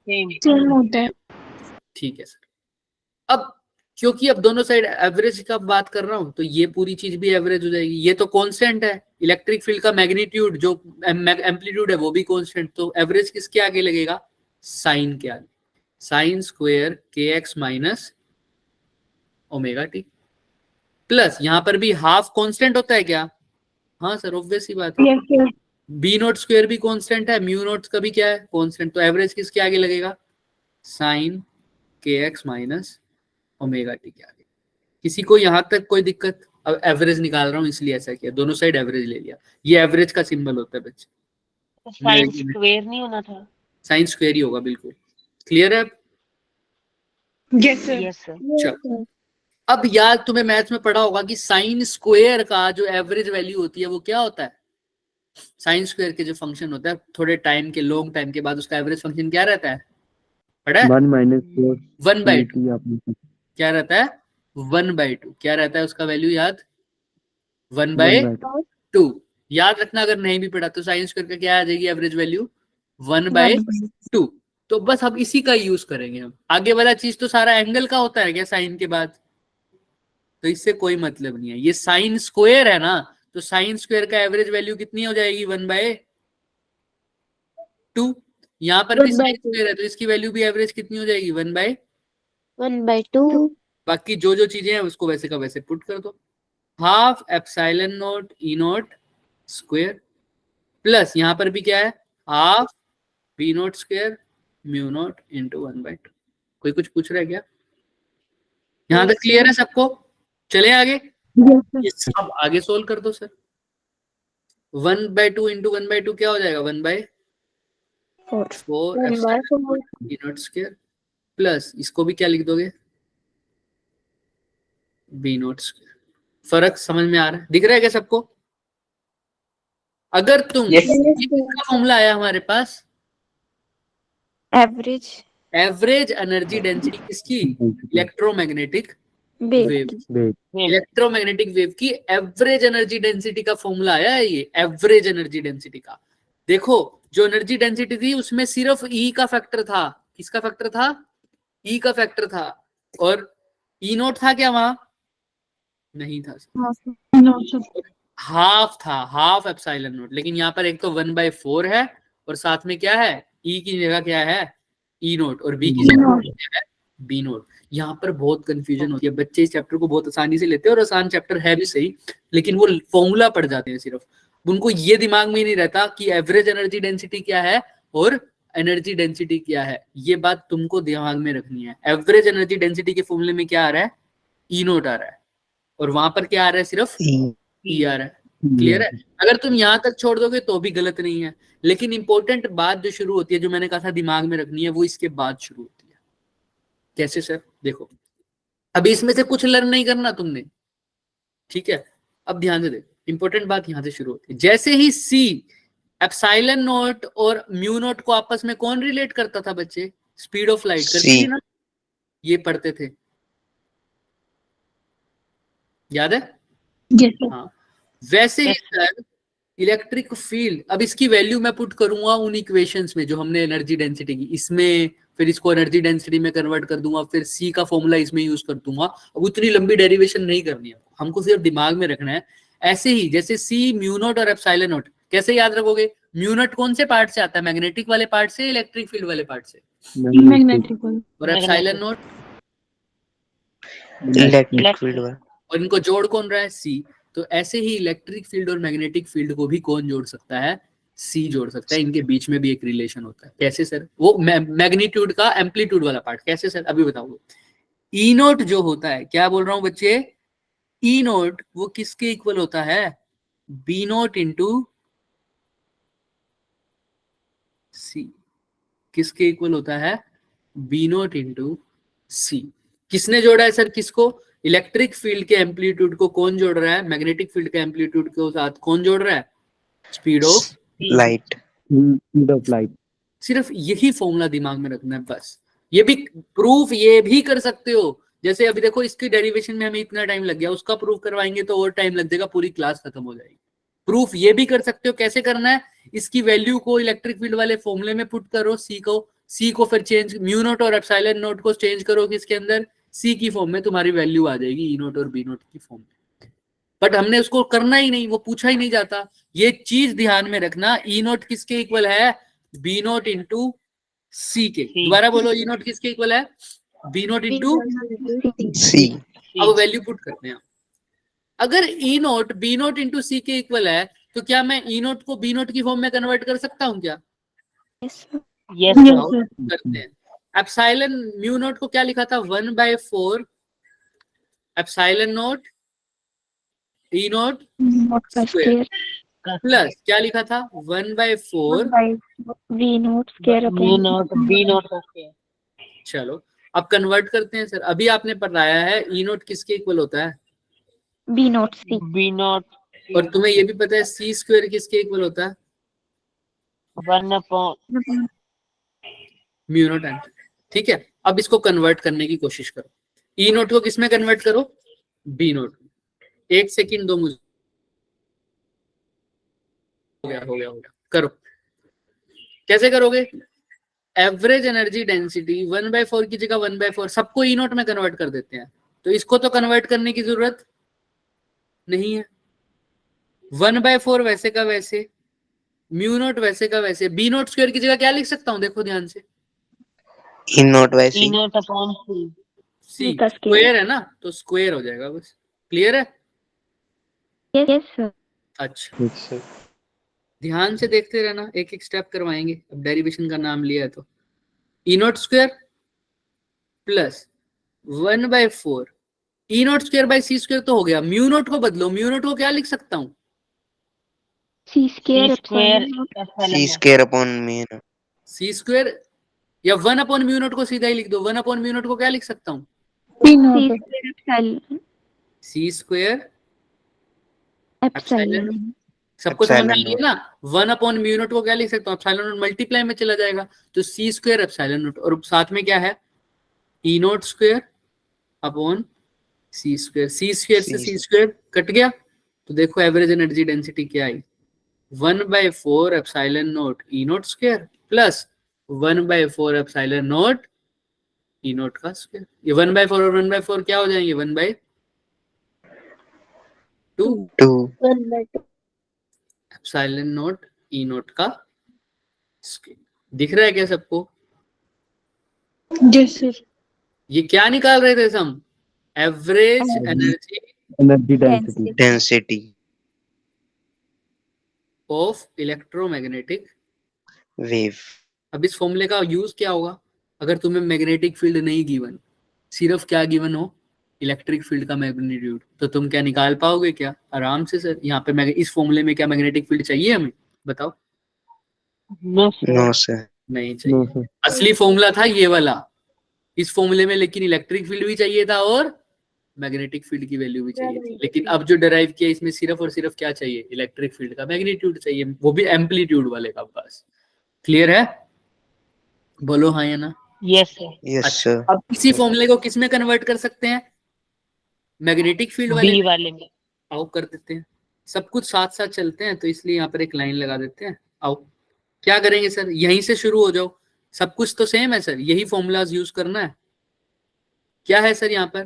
सेम होता है। ठीक है सर। अब क्योंकि अब दोनों साइड एवरेज का बात कर रहा हूं तो ये पूरी चीज भी एवरेज हो जाएगी। ये तो कांस्टेंट है, इलेक्ट्रिक फील्ड का मैग्नीट्यूड जो एम्पलीट्यूड है वो भी कांस्टेंट, तो एवरेज किसके आगे लगेगा? साइन के आगे। साइन स्क्वायर के x minus omega T plus यहाँ पर भी हाफ कांस्टेंट होता है क्या? हाँ सर, ऑब्वियस ही बात है। Yes, sir. B naught square भी कांस्टेंट है, म्यू नोट का भी क्या है? कांस्टेंट। तो एवरेज किसके आगे लगेगा? साइन के एक्स माइनस ओमेगा टी के आगे। किसी को यहां तक कोई दिक्कत? अब एवरेज निकाल रहा हूं इसलिए ऐसा किया, दोनों साइड एवरेज ले लिया। ये एवरेज का सिंबल होता है बच्चे। साइन स्क्वायर नहीं होना था? साइन स्क्वायर ही होगा, बिल्कुल क्लियर है। Yes, sir. Yes sir. चलो, अब यार तुम्हें मैथ्स में पढ़ा होगा कि साइन स्क्वायर का जो एवरेज वैल्यू होती है वो क्या होता है? साइन स्क्वायर के जो फंक्शन होता है थोड़े टाइम के, लॉन्ग टाइम के बाद उसका एवरेज फंक्शन क्या रहता है? पढ़ा है? 1 - 1/2 क्या रहता है? 1/2 क्या रहता है उसका वैल्यू याद? 1/2 याद रखना। अगर नहीं भी पढ़ा तो साइन स्क्वायर का क्या आ जाएगी एवरेज वैल्यू? 1/2। तो बस अब इसी का यूज करेंगे हम। आगे वाला चीज तो सारा एंगल का होता है क्या साइन के बाद? तो इससे कोई मतलब नहीं है। ये साइन स्क्वायर है ना, तो साइन स्क्वायर का एवरेज वैल्यू कितनी हो जाएगी? 1/2। यहाँ पर भी साइन स्क्वायर है तो इसकी वैल्यू भी एवरेज कितनी हो जाएगी? 1/2। बाकी जो जो चीजें हैं उसको वैसे का वैसे पुट कर दो। Half epsilon naught E naught square plus यहाँ पर भी क्या है? Half B naught square mu naught into 1/2। कोई कुछ पूछ रहा है क्या? यहाँ तक क्लियर है सबको? चले आगे। अब आगे सोल्व कर दो सर। 1/2 इंटू 1/2 क्या हो जाएगा? 1/4 epsilon E naught square plus इसको भी क्या लिख दोगे? B naught square. फर्क समझ में आ रहा है? दिख रहा है क्या सबको? अगर तुम किसका फॉर्मूला आया हमारे पास? एवरेज एवरेज एनर्जी डेंसिटी किसकी? Electromagnetic wave wave. Electromagnetic wave की एवरेज एनर्जी डेंसिटी का फॉर्मूला आया है ये, एवरेज एनर्जी डेंसिटी का। देखो जो एनर्जी डेंसिटी थी उसमें सिर्फ ई का फैक्टर था। किसका फैक्टर था? ई का फैक्टर था। और ई नोट था क्या वहां? नहीं था। हाफ था, हाफ एप्सिलॉन नोट। लेकिन यहाँ पर एक तो 1/4 है और साथ में क्या है? ई की जगह क्या है? ई नोट। और बी की जगह क्या है? B naught. यहाँ पर बहुत कंफ्यूजन होती है। बच्चे इस चैप्टर को बहुत आसानी से लेते हैं और आसान चैप्टर है भी सही, लेकिन वो फॉर्मूला पढ़ जाते हैं सिर्फ। उनको ये दिमाग में नहीं रहता कि एवरेज एनर्जी डेंसिटी क्या है और एनर्जी डेंसिटी क्या है। ये बात तुमको दिमाग में रखनी है। एवरेज एनर्जी डेंसिटी के फॉर्मूले में क्या आ रहा है? ई नोट आ रहा है और वहां पर क्या आ रहा है? सिर्फ ई आ रहा है। क्लियर है? अगर तुम यहाँ तक छोड़ दोगे तो भी गलत नहीं है, लेकिन इंपॉर्टेंट बात जो शुरू होती है, जो मैंने कहा था दिमाग में रखनी है, वो इसके बाद शुरू होती है। कैसे सर? देखो अभी इसमें से कुछ लर्न नहीं करना तुमने, ठीक है? अब ध्यान से देखो, इंपॉर्टेंट बात यहां से शुरू होती है। जैसे ही सी एप्सिलॉन नॉट और म्यू नॉट को आपस में कौन रिलेट करता था बच्चे? स्पीड ऑफ लाइट करती थी ना, ये पढ़ते थे, याद है? हाँ। वैसे ही सर इलेक्ट्रिक फील्ड, अब इसकी वैल्यू मैं पुट करूंगा उन इक्वेशंस में जो हमने एनर्जी डेंसिटी की, इसमें फिर इसको एनर्जी डेंसिटी में कन्वर्ट कर दूंगा, फिर सी का फॉर्मूला इसमें यूज कर दूंगा। अब उतनी लंबी डेरिवेशन नहीं करनी है हमको, सिर्फ दिमाग में रखना है। ऐसे ही जैसे सी म्यू नॉट और एप्सिलॉन नॉट, कैसे याद रखोगे? म्यू नॉट कौन से पार्ट से आता है? मैग्नेटिक वाले पार्ट से, इलेक्ट्रिक फील्ड वाले पार्ट से? मैग्नेटिक। और एप्सिलॉन नॉट इलेक्ट्रिक फील्ड वाला। और इनको जोड़ कौन रहा है? सी। तो ऐसे ही इलेक्ट्रिक फील्ड और मैग्नेटिक फील्ड को भी कौन जोड़ सकता है? सी जोड़ सकता है। इनके बीच में भी एक रिलेशन होता है। कैसे सर? वो मैग्नीट्यूड का एम्पलीट्यूड वाला पार्ट। कैसे सर? अभी बताओ। ई नोट जो होता है, क्या बोल रहा हूं बच्चे? ई नोट वो किसके इक्वल होता है? बी नोट इंटू सी। किसके इक्वल होता है? बी नोट इंटू सी। किसने जोड़ा है सर किसको? इलेक्ट्रिक फील्ड के एम्पलीट्यूड को कौन जोड़ रहा है? मैग्नेटिक फील्ड के एम्पलीट्यूड के साथ कौन जोड़ रहा है? Speed of light. Speed of light. सिर्फ यही फॉर्मूला दिमाग में रखना है बस। ये भी प्रूफ ये भी कर सकते हो, जैसे अभी देखो इसकी डेरिवेशन में हमें इतना टाइम लग गया, उसका प्रूफ करवाएंगे तो और टाइम लग जाएगा, पूरी क्लास खत्म हो जाएगी। प्रूफ ये भी कर सकते हो। कैसे करना है? इसकी वैल्यू को इलेक्ट्रिक फील्ड वाले फॉर्मूले में पुट करो, सी को फिर चेंज, म्यू नॉट और एप्सिलॉन नॉट को चेंज करो किसके अंदर? सी की फॉर्म में तुम्हारी वैल्यू आ जाएगी ई नोट और बी नोट की फॉर्म में। बट हमने उसको करना ही नहीं, वो पूछा ही नहीं जाता। ये चीज ध्यान में रखना, ई नोट किसके इक्वल है, बी नोट इंटू सी के। दोबारा बोलो, ई नोट किसके इक्वल है, बी नोट इंटू सी। अब वैल्यू पुट करते हैं। अगर ई नोट बी नोट इंटू सी के इक्वल है तो क्या मैं ई नोट को बी नोट की फॉर्म में कन्वर्ट कर सकता हूँ क्या? यस बताओ, करते हैं। एप्सिलॉन म्यू नोट को क्या लिखा था, 1/4 epsilon naught E naught square plus क्या लिखा था, 1/4 V naught square B naught square. चलो अब कन्वर्ट करते हैं सर। अभी आपने पढ़ाया है ई नोट किसके इक्वल होता है, बी नोट सी। बी नोट और तुम्हें ये भी पता है सी स्क्वायर किसके इक्वल होता है, 1/4 म्यू नोट एन। ठीक है, अब इसको कन्वर्ट करने की कोशिश करो। ई नोट को किस में कन्वर्ट करो, बी नोट। एक सेकंड दो मुझे, हो गया करो। कैसे करोगे, एवरेज एनर्जी डेंसिटी 1/4 की जगह 1/4 सबको ई नोट में कन्वर्ट कर देते हैं, तो इसको तो कन्वर्ट करने की जरूरत नहीं है। 1/4 वैसे का वैसे, म्यू नोट वैसे का वैसे, बी नोट स्क्वायर की जगह क्या लिख सकता हूँ, देखो ध्यान से, ई नोट बाय सी। ई नोट अपॉन सी। सी का स्क्वायर है ना, तो स्क्वायर हो जाएगा बस। क्लियर है? Yes sir. अच्छा ध्यान से देखते रहना, एक एक स्टेप करवाएंगे। अब डेरिवेशन का नाम लिया है तो E naught square plus 1/4 E naught square by C square तो हो गया। म्यू नोट को बदलो, म्यू नोट को क्या लिख सकता हूँ, सी square C square upon mu note. सी स्क्वायर या 1/म्यू नोट को सीधा ही लिख दो। 1/म्यू नोट को क्या लिख सकता हूँ, सी स्क्वायर एप्सिलॉन। सबको समझ में आ गया ना, 1/म्यू नोट को क्या लिख सकता हूँ, एप्सिलॉन नोट मल्टीप्लाई में चला जाएगा, तो सी स्क्वायर एप्सिलॉन नोट, और साथ में क्या है, ई नोट स्क्वायर अपॉन सी स्क्वायर। सी स्क्वायर से सी स्क्वायर कट गया, तो देखो एवरेज एनर्जी डेंसिटी क्या आई, 1/4 epsilon naught E naught square plus 1/4 epsilon naught E naught का स्क्वायर। ये 1/4 और 1/4 क्या हो जाएंगे, 1/2 एप्सिलॉन नोट ई नोट का स्क्वायर। दिख रहा है क्या सबको? Yes sir. ये क्या निकाल रहे थे हम, average energy density of electromagnetic wave. अब इस फॉर्मूले का यूज क्या होगा, अगर तुम्हें मैग्नेटिक फील्ड नहीं गिवन, सिर्फ क्या गिवन हो, इलेक्ट्रिक फील्ड का मैग्नीट्यूड, तो तुम क्या निकाल पाओगे क्या, आराम से सर। यहाँ पे इस फॉर्मूले में क्या मैग्नेटिक फील्ड चाहिए हमें, बताओ? नो सर, नहीं चाहिए। असली फॉर्मूला था ये वाला इस फॉर्मूले में, लेकिन इलेक्ट्रिक फील्ड भी चाहिए था और मैग्नेटिक फील्ड की वैल्यू भी चाहिए थी। लेकिन अब जो डिराइव किया इसमें सिर्फ और सिर्फ क्या चाहिए, इलेक्ट्रिक फील्ड का मैग्नीट्यूड चाहिए, वो भी एम्पलीट्यूड वाले का पास। क्लियर है? बोलो हाँ या ना। Yes sir. Yes sir. अब इसी फॉर्मूले को किस में कन्वर्ट कर सकते हैं, मैग्नेटिक फील्ड बी वाले में। आओ कर देते हैं, सब कुछ साथ साथ चलते हैं, तो इसलिए यहाँ पर एक लाइन लगा देते हैं। आओ क्या करेंगे सर, यहीं से शुरू हो जाओ, सब कुछ तो सेम है सर, यही फॉर्मूलाज यूज करना है। क्या है सर यहाँ पर,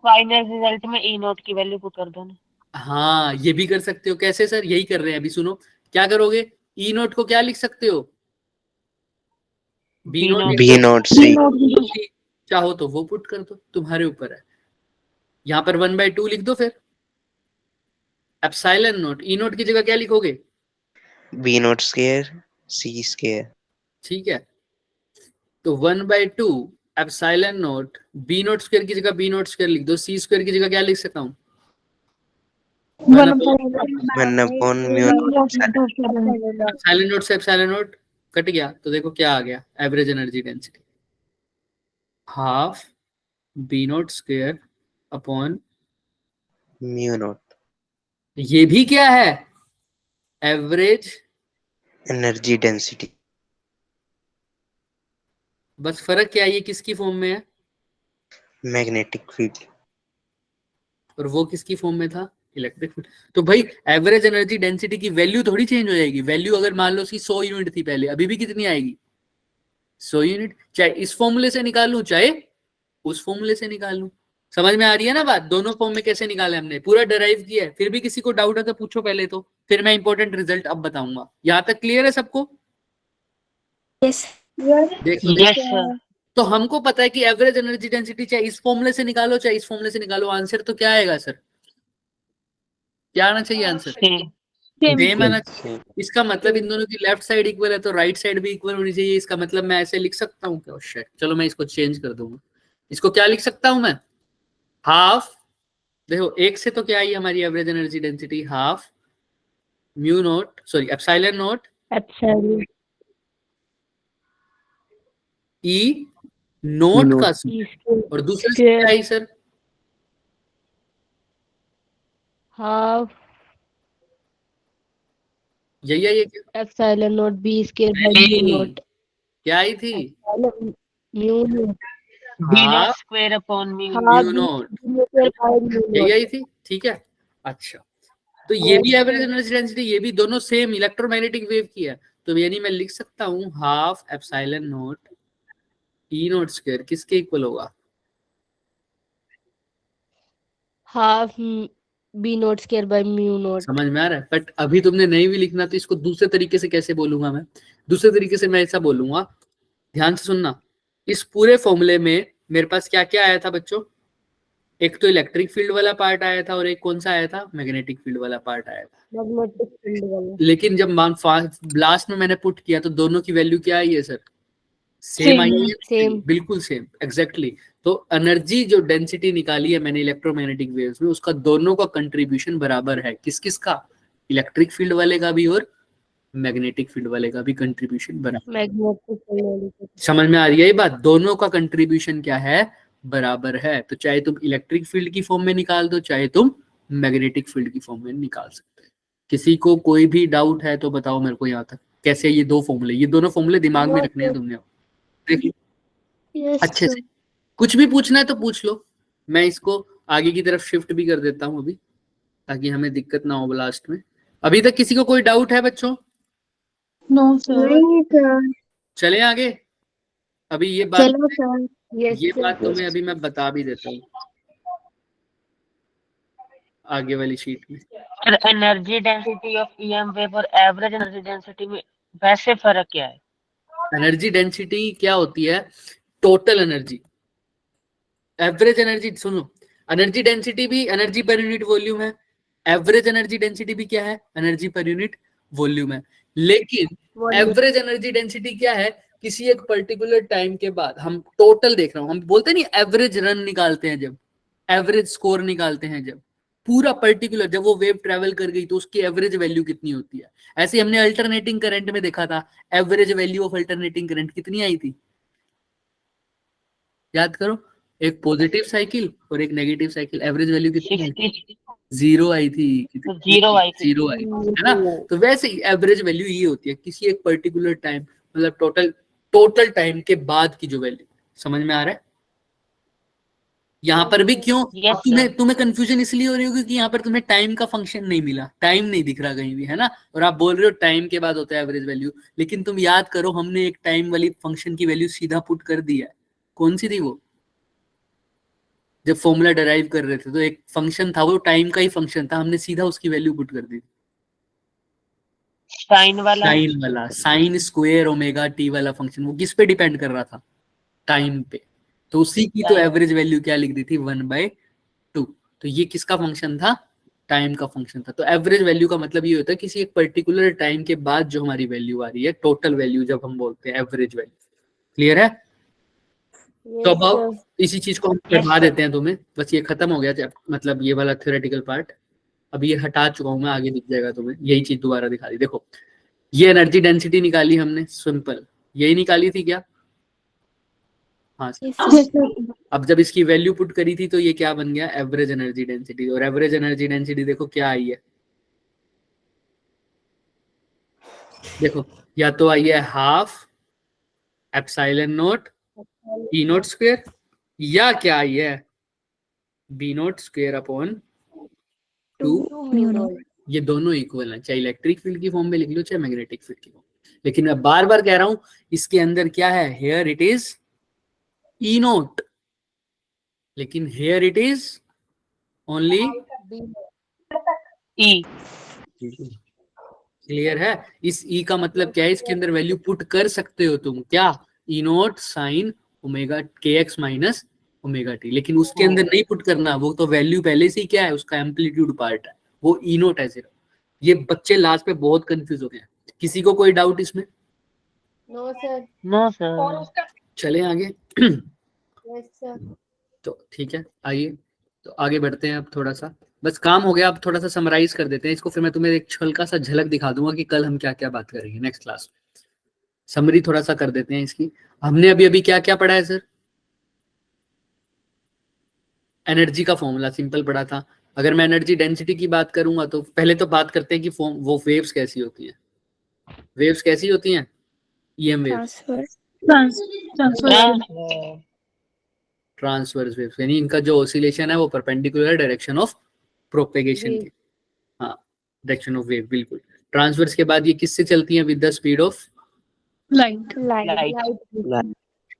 फाइनल रिजल्ट में ई नोट की वैल्यू पुट कर दो ना। हाँ ये भी कर सकते हो। कैसे सर, यही कर रहे हैं अभी, सुनो क्या करोगे, ई नोट को क्या लिख सकते हो, बी नोट सी। चाहो तो वो पुट कर दो, तुम्हारे ऊपर है। यहाँ पर 1/2 लिख दो, फिर एप्सिलॉन नोट ई नोट की जगह क्या लिखोगे, B naught square C square. ठीक है, तो 1/2 epsilon naught B naught square की जगह बी नोट स्क्वायर लिख दो। सी स्क्वायर की जगह क्या लिख सकता हूँ, 1/म्यू नोट। एप्सिलॉन नोट से एप्सिलॉन नोट कट गया, तो देखो क्या आ गया, average energy density half B naught square upon mu naught. ये भी क्या है, एवरेज एनर्जी डेंसिटी। बस फर्क क्या है, ये किसकी फॉर्म में है, मैग्नेटिक फील्ड, और वो किसकी फॉर्म में था, इलेक्ट्रिक फील्ड। तो भाई एवरेज एनर्जी डेंसिटी की वैल्यू थोड़ी चेंज हो जाएगी। वैल्यू अगर मान लो उसकी 100 यूनिट थी पहले, अभी भी कितनी आएगी, 100 यूनिट। चाहे इस फॉर्मूले से निकालूं चाहे उस फॉर्मूले से निकाल लूं। समझ में आ रही है ना बात? दोनों फॉर्म में कैसे निकाले हमने, पूरा डिराइव किया है। फिर भी किसी को डाउट है तो पूछो पहले, तो फिर मैं इंपॉर्टेंट रिजल्ट अब बताऊंगा। यहाँ तक क्लियर है सबको? Yes. देख लो। Yes sir. तो हमको पता है कि एवरेज एनर्जी डेंसिटी चाहे इस फॉर्मूले से निकालो चाहे इस फॉर्मूले से निकालो, आंसर तो क्या आएगा सर? क्या आना चाहिए आंसर? सेम आना चाहिए। इसका मतलब इन दोनों की लेफ्ट साइड इक्वल है तो राइट साइड भी इक्वल होनी चाहिए। इसका मतलब मैं ऐसे लिख सकता हूँ क्या? शिट, चलो मैं इसको चेंज कर दूंगा। इसको क्या लिख सकता हूं मैं? हाफ, देखो एक से तो क्या आई हमारी average energy density, half mu naught, sorry epsilon naught epsilon E naught का स्क्वायर, और दूसरे से क्या आई सर? हाफ यही है ये क्या? Epsilon not B square by mu not. क्या आई थी? Mu naught B not half square upon mu. Mu not, यही आई थी। ठीक है, अच्छा तो ये भी एवरेज एनर्जी डेंसिटी, ये भी दोनों सेम इलेक्ट्रोमैग्नेटिक वेव की है। तो यानी मैं लिख सकता हूँ half epsilon naught E naught square किसके इक्वल होगा? Half B naught square by mu naught. समझ में आ रहा है? बट अभी तुमने नहीं भी लिखना तो इसको दूसरे तरीके से कैसे बोलूंगा मैं? दूसरे तरीके से मैं ऐसा बोलूंगा, ध्यान से सुनना। इस पूरे फॉर्मूले में मेरे पास क्या क्या आया था बच्चों? एक तो इलेक्ट्रिक फील्ड वाला पार्ट आया था और एक कौन सा आया था? मैग्नेटिक फील्ड वाला पार्ट आया था। मैग्नेटिक फील्ड वाला। लेकिन जब लास्ट में मैंने पुट किया तो दोनों की वैल्यू क्या आई है सर? सेम आई है। सेम। बिल्कुल सेम, एग्जैक्टली। तो एनर्जी जो डेंसिटी निकाली है मैंने इलेक्ट्रोमैग्नेटिक वेव्स में, उसका दोनों का कंट्रीब्यूशन बराबर है। किस किस का? इलेक्ट्रिक फील्ड वाले का भी और मैग्नेटिक फील्ड वाले का भी कंट्रीब्यूशन बराबर। Magnetic field. समझ में आ रही है ये बात? दोनों का कंट्रीब्यूशन क्या है? बराबर है। तो चाहे तुम इलेक्ट्रिक फील्ड की फॉर्म में निकाल दो चाहे तुम मैग्नेटिक फील्ड की फॉर्म में निकाल सकते हो। किसी को कोई भी डाउट है तो बताओ मेरे को यहाँ तक। कैसे ये दो फॉर्मूले, ये दोनों फॉर्मूले दिमाग में रखने हैं तुमने, देख लो अच्छे से। कुछ भी पूछना है तो पूछ लो, मैं इसको आगे की तरफ शिफ्ट भी कर देता हूँ अभी, ताकि हमें दिक्कत ना हो लास्ट में। अभी तक किसी को कोई डाउट है बच्चों? No sir. चले आगे। अभी ये बात ये बात तुम्हें अभी मैं बता भी देता हूँ आगे वाली शीट में। Energy density of EM wave और एवरेज एनर्जी डेंसिटी में वैसे फर्क क्या है? एनर्जी डेंसिटी क्या होती है? Total energy. एवरेज एनर्जी, सुनो, एनर्जी डेंसिटी भी एनर्जी पर यूनिट वॉल्यूम है, एवरेज एनर्जी डेंसिटी भी क्या है? एनर्जी पर यूनिट वॉल्यूम है। लेकिन एवरेज एनर्जी डेंसिटी क्या है? किसी एक पर्टिकुलर टाइम के बाद, हम टोटल देख रहा हूं, हम बोलते नहीं एवरेज रन निकालते हैं जब, एवरेज स्कोर निकालते हैं जब, पूरा पर्टिकुलर जब वो वेव ट्रेवल कर गई तो उसकी एवरेज वैल्यू कितनी होती है। ऐसे हमने अल्टरनेटिंग करंट में देखा था, average value of alternating current कितनी आई थी? याद करो, एक पॉजिटिव साइकिल और एक नेगेटिव साइकिल, एवरेज वैल्यू कितनी आई थी? 0 आई थी। जीरो आई थी, है ना? तो वैसे ही एवरेज वैल्यू ये होती है किसी एक पर्टिकुलर टाइम, मतलब टोटल टाइम के बाद की जो वैल्यू। समझ में आ रहा है? यहाँ पर भी क्यों तुम्हें कंफ्यूजन इसलिए हो रही होगी कि यहाँ पर तुम्हें टाइम का फंक्शन नहीं मिला, टाइम नहीं दिख रहा कहीं भी, है ना? और आप बोल रहे हो टाइम के बाद होता है एवरेज वैल्यू। लेकिन तुम याद करो, हमने एक टाइम वाली फंक्शन की वैल्यू सीधा पुट कर दी है। कौन सी थी वो? जब फॉर्मूला डराइव कर रहे थे तो एक फंक्शन था, वो टाइम का ही फंक्शन था, हमने सीधा उसकी वैल्यू पुट कर दी। साइन वाला साइन स्क्वायर ओमेगा टी वाला फंक्शन, वो किस पे डिपेंड कर रहा था? टाइम पे। तो उसी की तो एवरेज वैल्यू क्या लिख दी थी? 1/2। तो ये किसका फंक्शन था? टाइम का फंक्शन था। तो एवरेज वैल्यू का मतलब ये होता है किसी एक पर्टिकुलर टाइम के बाद जो हमारी वैल्यू आ रही है, टोटल वैल्यू जब हम बोलते हैं एवरेज वैल्यू। क्लियर है? तो अब इसी चीज को हम करवा देते हैं तुम्हें, बस ये खत्म हो गया मतलब ये वाला थ्योरेटिकल पार्ट। अब ये हटा चुका हूं मैं, आगे दिख जाएगा तुम्हें। यही चीज दोबारा दिखा दी। देखो, ये एनर्जी डेंसिटी निकाली हमने, सिंपल यही निकाली थी क्या? हाँ सर। अब जब इसकी वैल्यू पुट करी थी तो ये क्या बन गया? Average energy density. और एवरेज एनर्जी डेंसिटी देखो क्या आई है, देखो या तो आई है half epsilon naught E naught square, या क्या आई है? B naught square upon 2। ये दोनों इक्वल हैं, चाहे इलेक्ट्रिक फील्ड की फॉर्म में लिख लो चाहे मैग्नेटिक फील्ड की फॉर्म। लेकिन मैं बार बार कह रहा हूं, इसके अंदर क्या है? Here it is E naught. लेकिन here it is only E. Clear है? इस ई का मतलब क्या है? इसके अंदर वैल्यू पुट कर सकते हो तुम, क्या? ई नोट साइन ओमेगा के एक्स माइनस ओमेगा टी, लेकिन उसके अंदर नहीं पुट करना, वो तो वैल्यू पहले से ही क्या है, उसका एम्पलीट्यूड पार्ट है, वो ई नोट है सिर्फ। ये बच्चे लास्ट पे बहुत कंफ्यूज हो गए हैं। किसी को कोई डाउट इसमें? No sir. No sir. चले आगे। Yes sir. तो ठीक है, आइए तो आगे बढ़ते हैं। अब थोड़ा सा बस काम हो गया, अब थोड़ा सा समराइज कर देते हैं इसको, फिर मैं तुम्हें एक हल्का सा झलक दिखा दूंगा कि कल हम क्या क्या बात करेंगे नेक्स्ट क्लास में। समरी थोड़ा सा कर देते हैं इसकी। हमने अभी अभी क्या क्या पढ़ा है सर? एनर्जी का फॉर्मूला सिंपल पढ़ा था। अगर मैं एनर्जी डेंसिटी की बात करूंगा तो पहले तो बात करते हैं कि वो वेव्स कैसी होती हैं। वेव्स कैसी होती हैं? ईएम वेव्स, ट्रांसवर्स वेव्स, यानी इनका जो ऑसिलेशन है वो परपेंडिकुलर डायरेक्शन ऑफ प्रोपेगेशन के, हाँ डायरेक्शन ऑफ वेव, बिल्कुल। ट्रांसवर्स के बाद ये किससे चलती हैं? With the speed of light. Light.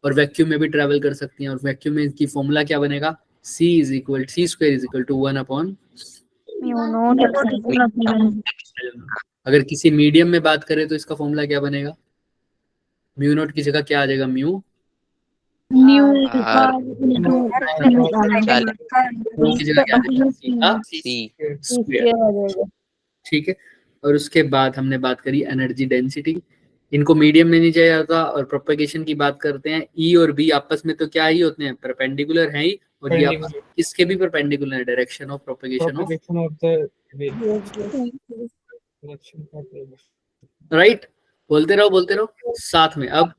और वैक्यूम में भी ट्रेवल कर सकती हैं। और वैक्यूम में इनकी फॉर्मूला क्या बनेगा? C square is equal to 1 upon. अगर किसी मीडियम में बात करें तो इसका फॉर्मूला क्या बनेगा? म्यू नॉट की जगह क्या आ जाएगा? म्यू की जगह क्या आ जाएगा? C। ठीक है। और उसके बाद हमने बात करी एनर्जी डेंसिटी, इनको मीडियम में नहीं चाहिए जाता। और प्रोपेगेशन की बात करते हैं, ई और बी आपस में तो क्या ही होते हैं? परपेंडिकुलर हैं ही, और ये आपस में इसके भी परपेंडिकुलर है, direction of propagation of, right. बोलते रहो साथ में। अब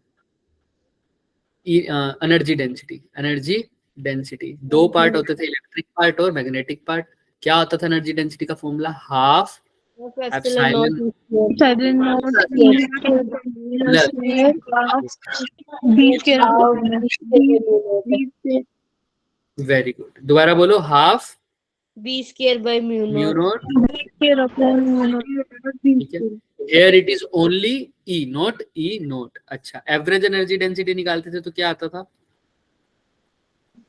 एनर्जी डेंसिटी दो पार्ट होते थे, इलेक्ट्रिक पार्ट और मैग्नेटिक पार्ट। क्या होता था एनर्जी डेंसिटी का formula? Half epsilon very good, दोबारा बोलो, half B square by mu mu naught. Naught. ठीक है, here it is only E naught. अच्छा, एवरेज एनर्जी डेंसिटी निकालते थे तो क्या आता था?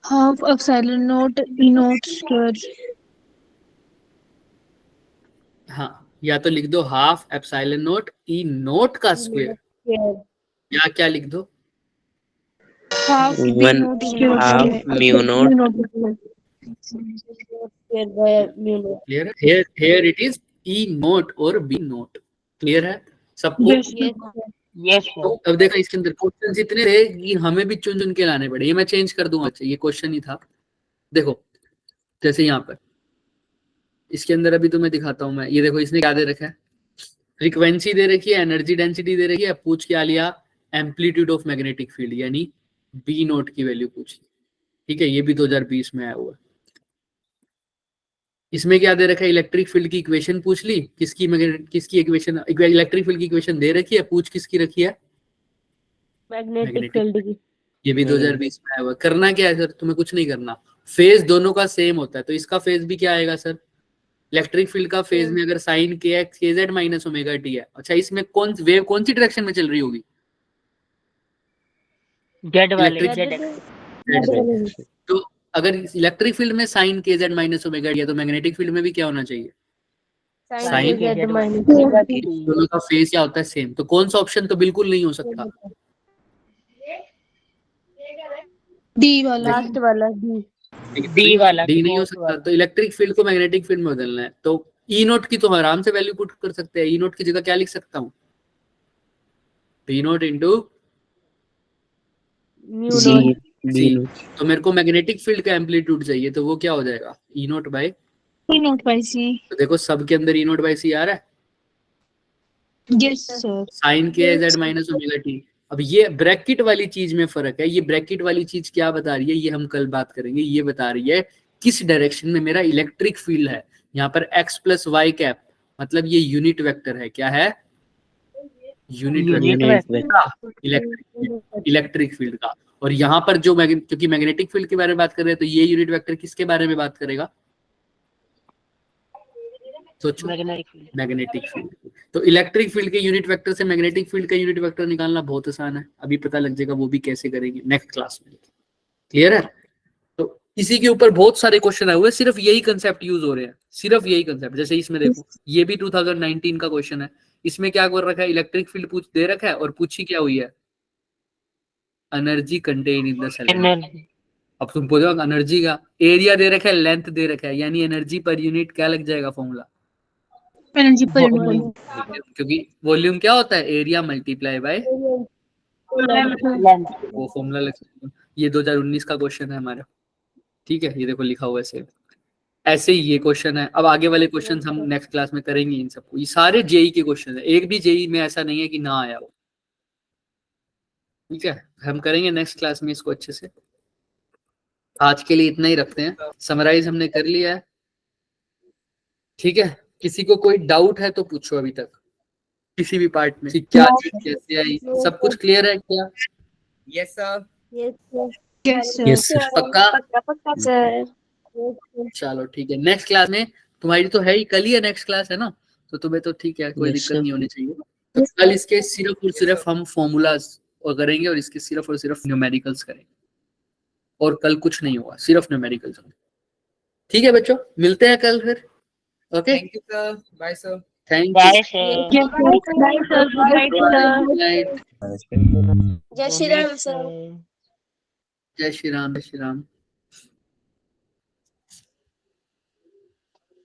Half epsilon naught E naught square. हाँ, या तो लिख दो half epsilon naught E naught का स्क्वायर, या क्या लिख दो? Half one half mu naught clear है? here it is E note और B नोट। क्लियर है सबको? यस तो अब देखा इसके अंदर क्वेश्चन इतने थे कि हमें भी चुन चुन के लाने पड़े। ये मैं चेंज कर दूंगा। अच्छा, ये क्वेश्चन ही था, देखो जैसे यहाँ पर इसके अंदर अभी तुम्हें दिखाता हूँ मैं। ये देखो इसने क्या दे रखा है? फ्रीक्वेंसी दे रखी है, एनर्जी डेंसिटी दे रखी है, पूछ क्या लिया? एम्पलीट्यूड ऑफ मैग्नेटिक फील्ड यानी बी नोट की वैल्यू पूछी। ठीक है, ये भी 2020 में आया हुआ। इसमें क्या दे रखा है? इलेक्ट्रिक फील्ड की इक्वेशन पूछ ली। किसकी इक्वेशन? इलेक्ट्रिक फील्ड की इक्वेशन दे रखी है, पूछ किसकी रखी है? मैग्नेटिक फील्ड की। ये भी 2020 में आया हुआ। करना क्या है सर? तुम्हें कुछ नहीं करना, फेज दोनों का सेम होता है, तो इसका फेज भी क्या आएगा सर? इलेक्ट्रिक फील्ड का फेज में अगर साइन के एक्स के जेड माइनस ओमेगा टी है, अच्छा इसमें वेव कौन सी डायरेक्शन में चल रही होगी? जेड वाले तो अगर इलेक्ट्रिक फील्ड में साइन के जेड माइनस ओमेगा टी है तो मैग्नेटिक फील्ड में भी क्या होना चाहिए? साइन के जेड माइनस दोनों का फेज क्या होता है? सेम। तो कौन सा ऑप्शन तो बिल्कुल नहीं हो सकता? डी वाला, लास्ट वाला डी वाला डी नहीं हो सकता। तो इलेक्ट्रिक फील्ड को मैग्नेटिक फील्ड में बदलना है, तो ई नोट की तो आराम से वैल्यू पुट कर सकते हैं। ई नोट की जगह क्या लिख सकता हूँ? B naught into mu naught. C. तो मेरे को मैग्नेटिक फील्ड का एम्पलीट्यूड चाहिए, तो वो क्या हो जाएगा? ई नोट बाय सी। तो देखो सब के अंदर ई नोट बाय सी आ रहा है। Yes sir. साइन के जेड माइनस ओमेगा टी। अब ये ब्रैकेट वाली चीज में फर्क है। ये ब्रैकेट वाली चीज क्या बता रही है? ये हम कल बात करेंगे। ये बता रही है किस डायरेक्शन में मेरा इलेक्ट्रिक फील्ड है। यहाँ पर एक्स प्लस वाई कैप, मतलब ये यूनिट वेक्टर है। क्या है? यूनिट इलेक्ट्रिक फील्ड का। और यहाँ पर जो क्योंकि मैग्नेटिक फील्ड के बारे में बात कर रहे हैं, तो ये यूनिट वेक्टर किसके बारे में बात करेगा? सोचो, मैग्नेटिक फील्ड। तो इलेक्ट्रिक फील्ड के यूनिट वेक्टर से मैग्नेटिक फील्ड का यूनिट वेक्टर निकालना बहुत आसान है। अभी पता लग जाएगा वो भी कैसे करेंगे नेक्स्ट क्लास में। क्लियर है? तो इसी के ऊपर बहुत सारे क्वेश्चन आए हुए हैं, सिर्फ यही कंसेप्ट यूज हो रहे हैं, सिर्फ यही कंसेप्ट। जैसे इसमें देखो, ये भी 2019 का क्वेश्चन है। इसमें क्या कर रखा है, इलेक्ट्रिक फील्ड पूछ दे रखा है और पूछी क्या हुई है, energy contain in the cylinder. अब तुम बोलो एनर्जी का एरिया दे रखा है, लेंथ दे रखा है, यानी एनर्जी पर यूनिट क्या लग जाएगा फॉर्मूला, एनर्जी पर यूनिट। क्योंकि वॉल्यूम क्या होता है, एरिया मल्टीप्लाई बाय लेंथ। वो फॉर्मूला लग जाएगा। ये 2019 का क्वेश्चन है हमारा, ठीक है, ये देखो लिखा हुआ है सेम। ऐसे ही ये क्वेश्चन है। अब आगे वाले क्वेश्चन हम नेक्स्ट क्लास में करेंगे इन सबको। ये सारे जेई के क्वेश्चन है, एक भी जेई में ऐसा नहीं है कि ना आया हो, ठीक है। हम करेंगे नेक्स्ट क्लास में इसको अच्छे से। आज के लिए इतना ही रखते हैं, समराइज हमने कर लिया है, ठीक है। किसी को कोई डाउट है तो पूछो अभी तक, किसी भी पार्ट में, क्या चीज कैसे आई, सब कुछ क्लियर है क्या? Yes sir. Yes sir. पक्का? सर। चलो ठीक है, नेक्स्ट क्लास में तुम्हारी तो है ही, कल ही है नेक्स्ट क्लास है ना, तो तुम्हें तो ठीक है, कोई Yes, दिक्कत sir. नहीं होनी चाहिए। तो कल इसके सिर्फ और सिर्फ हम फॉर्मूलाज और करेंगे, और इसके सिर्फ और सिर्फ न्यूमेरिकल्स करेंगे, और कल कुछ नहीं होगा, सिर्फ न्यूमेरिकल्स होंगे, ठीक है बच्चों। मिलते हैं कल फिर, okay. Thank you sir, bye sir. Thank bye you, sir. Good night, जय श्री राम सर। जय श्री राम, जय श्री राम।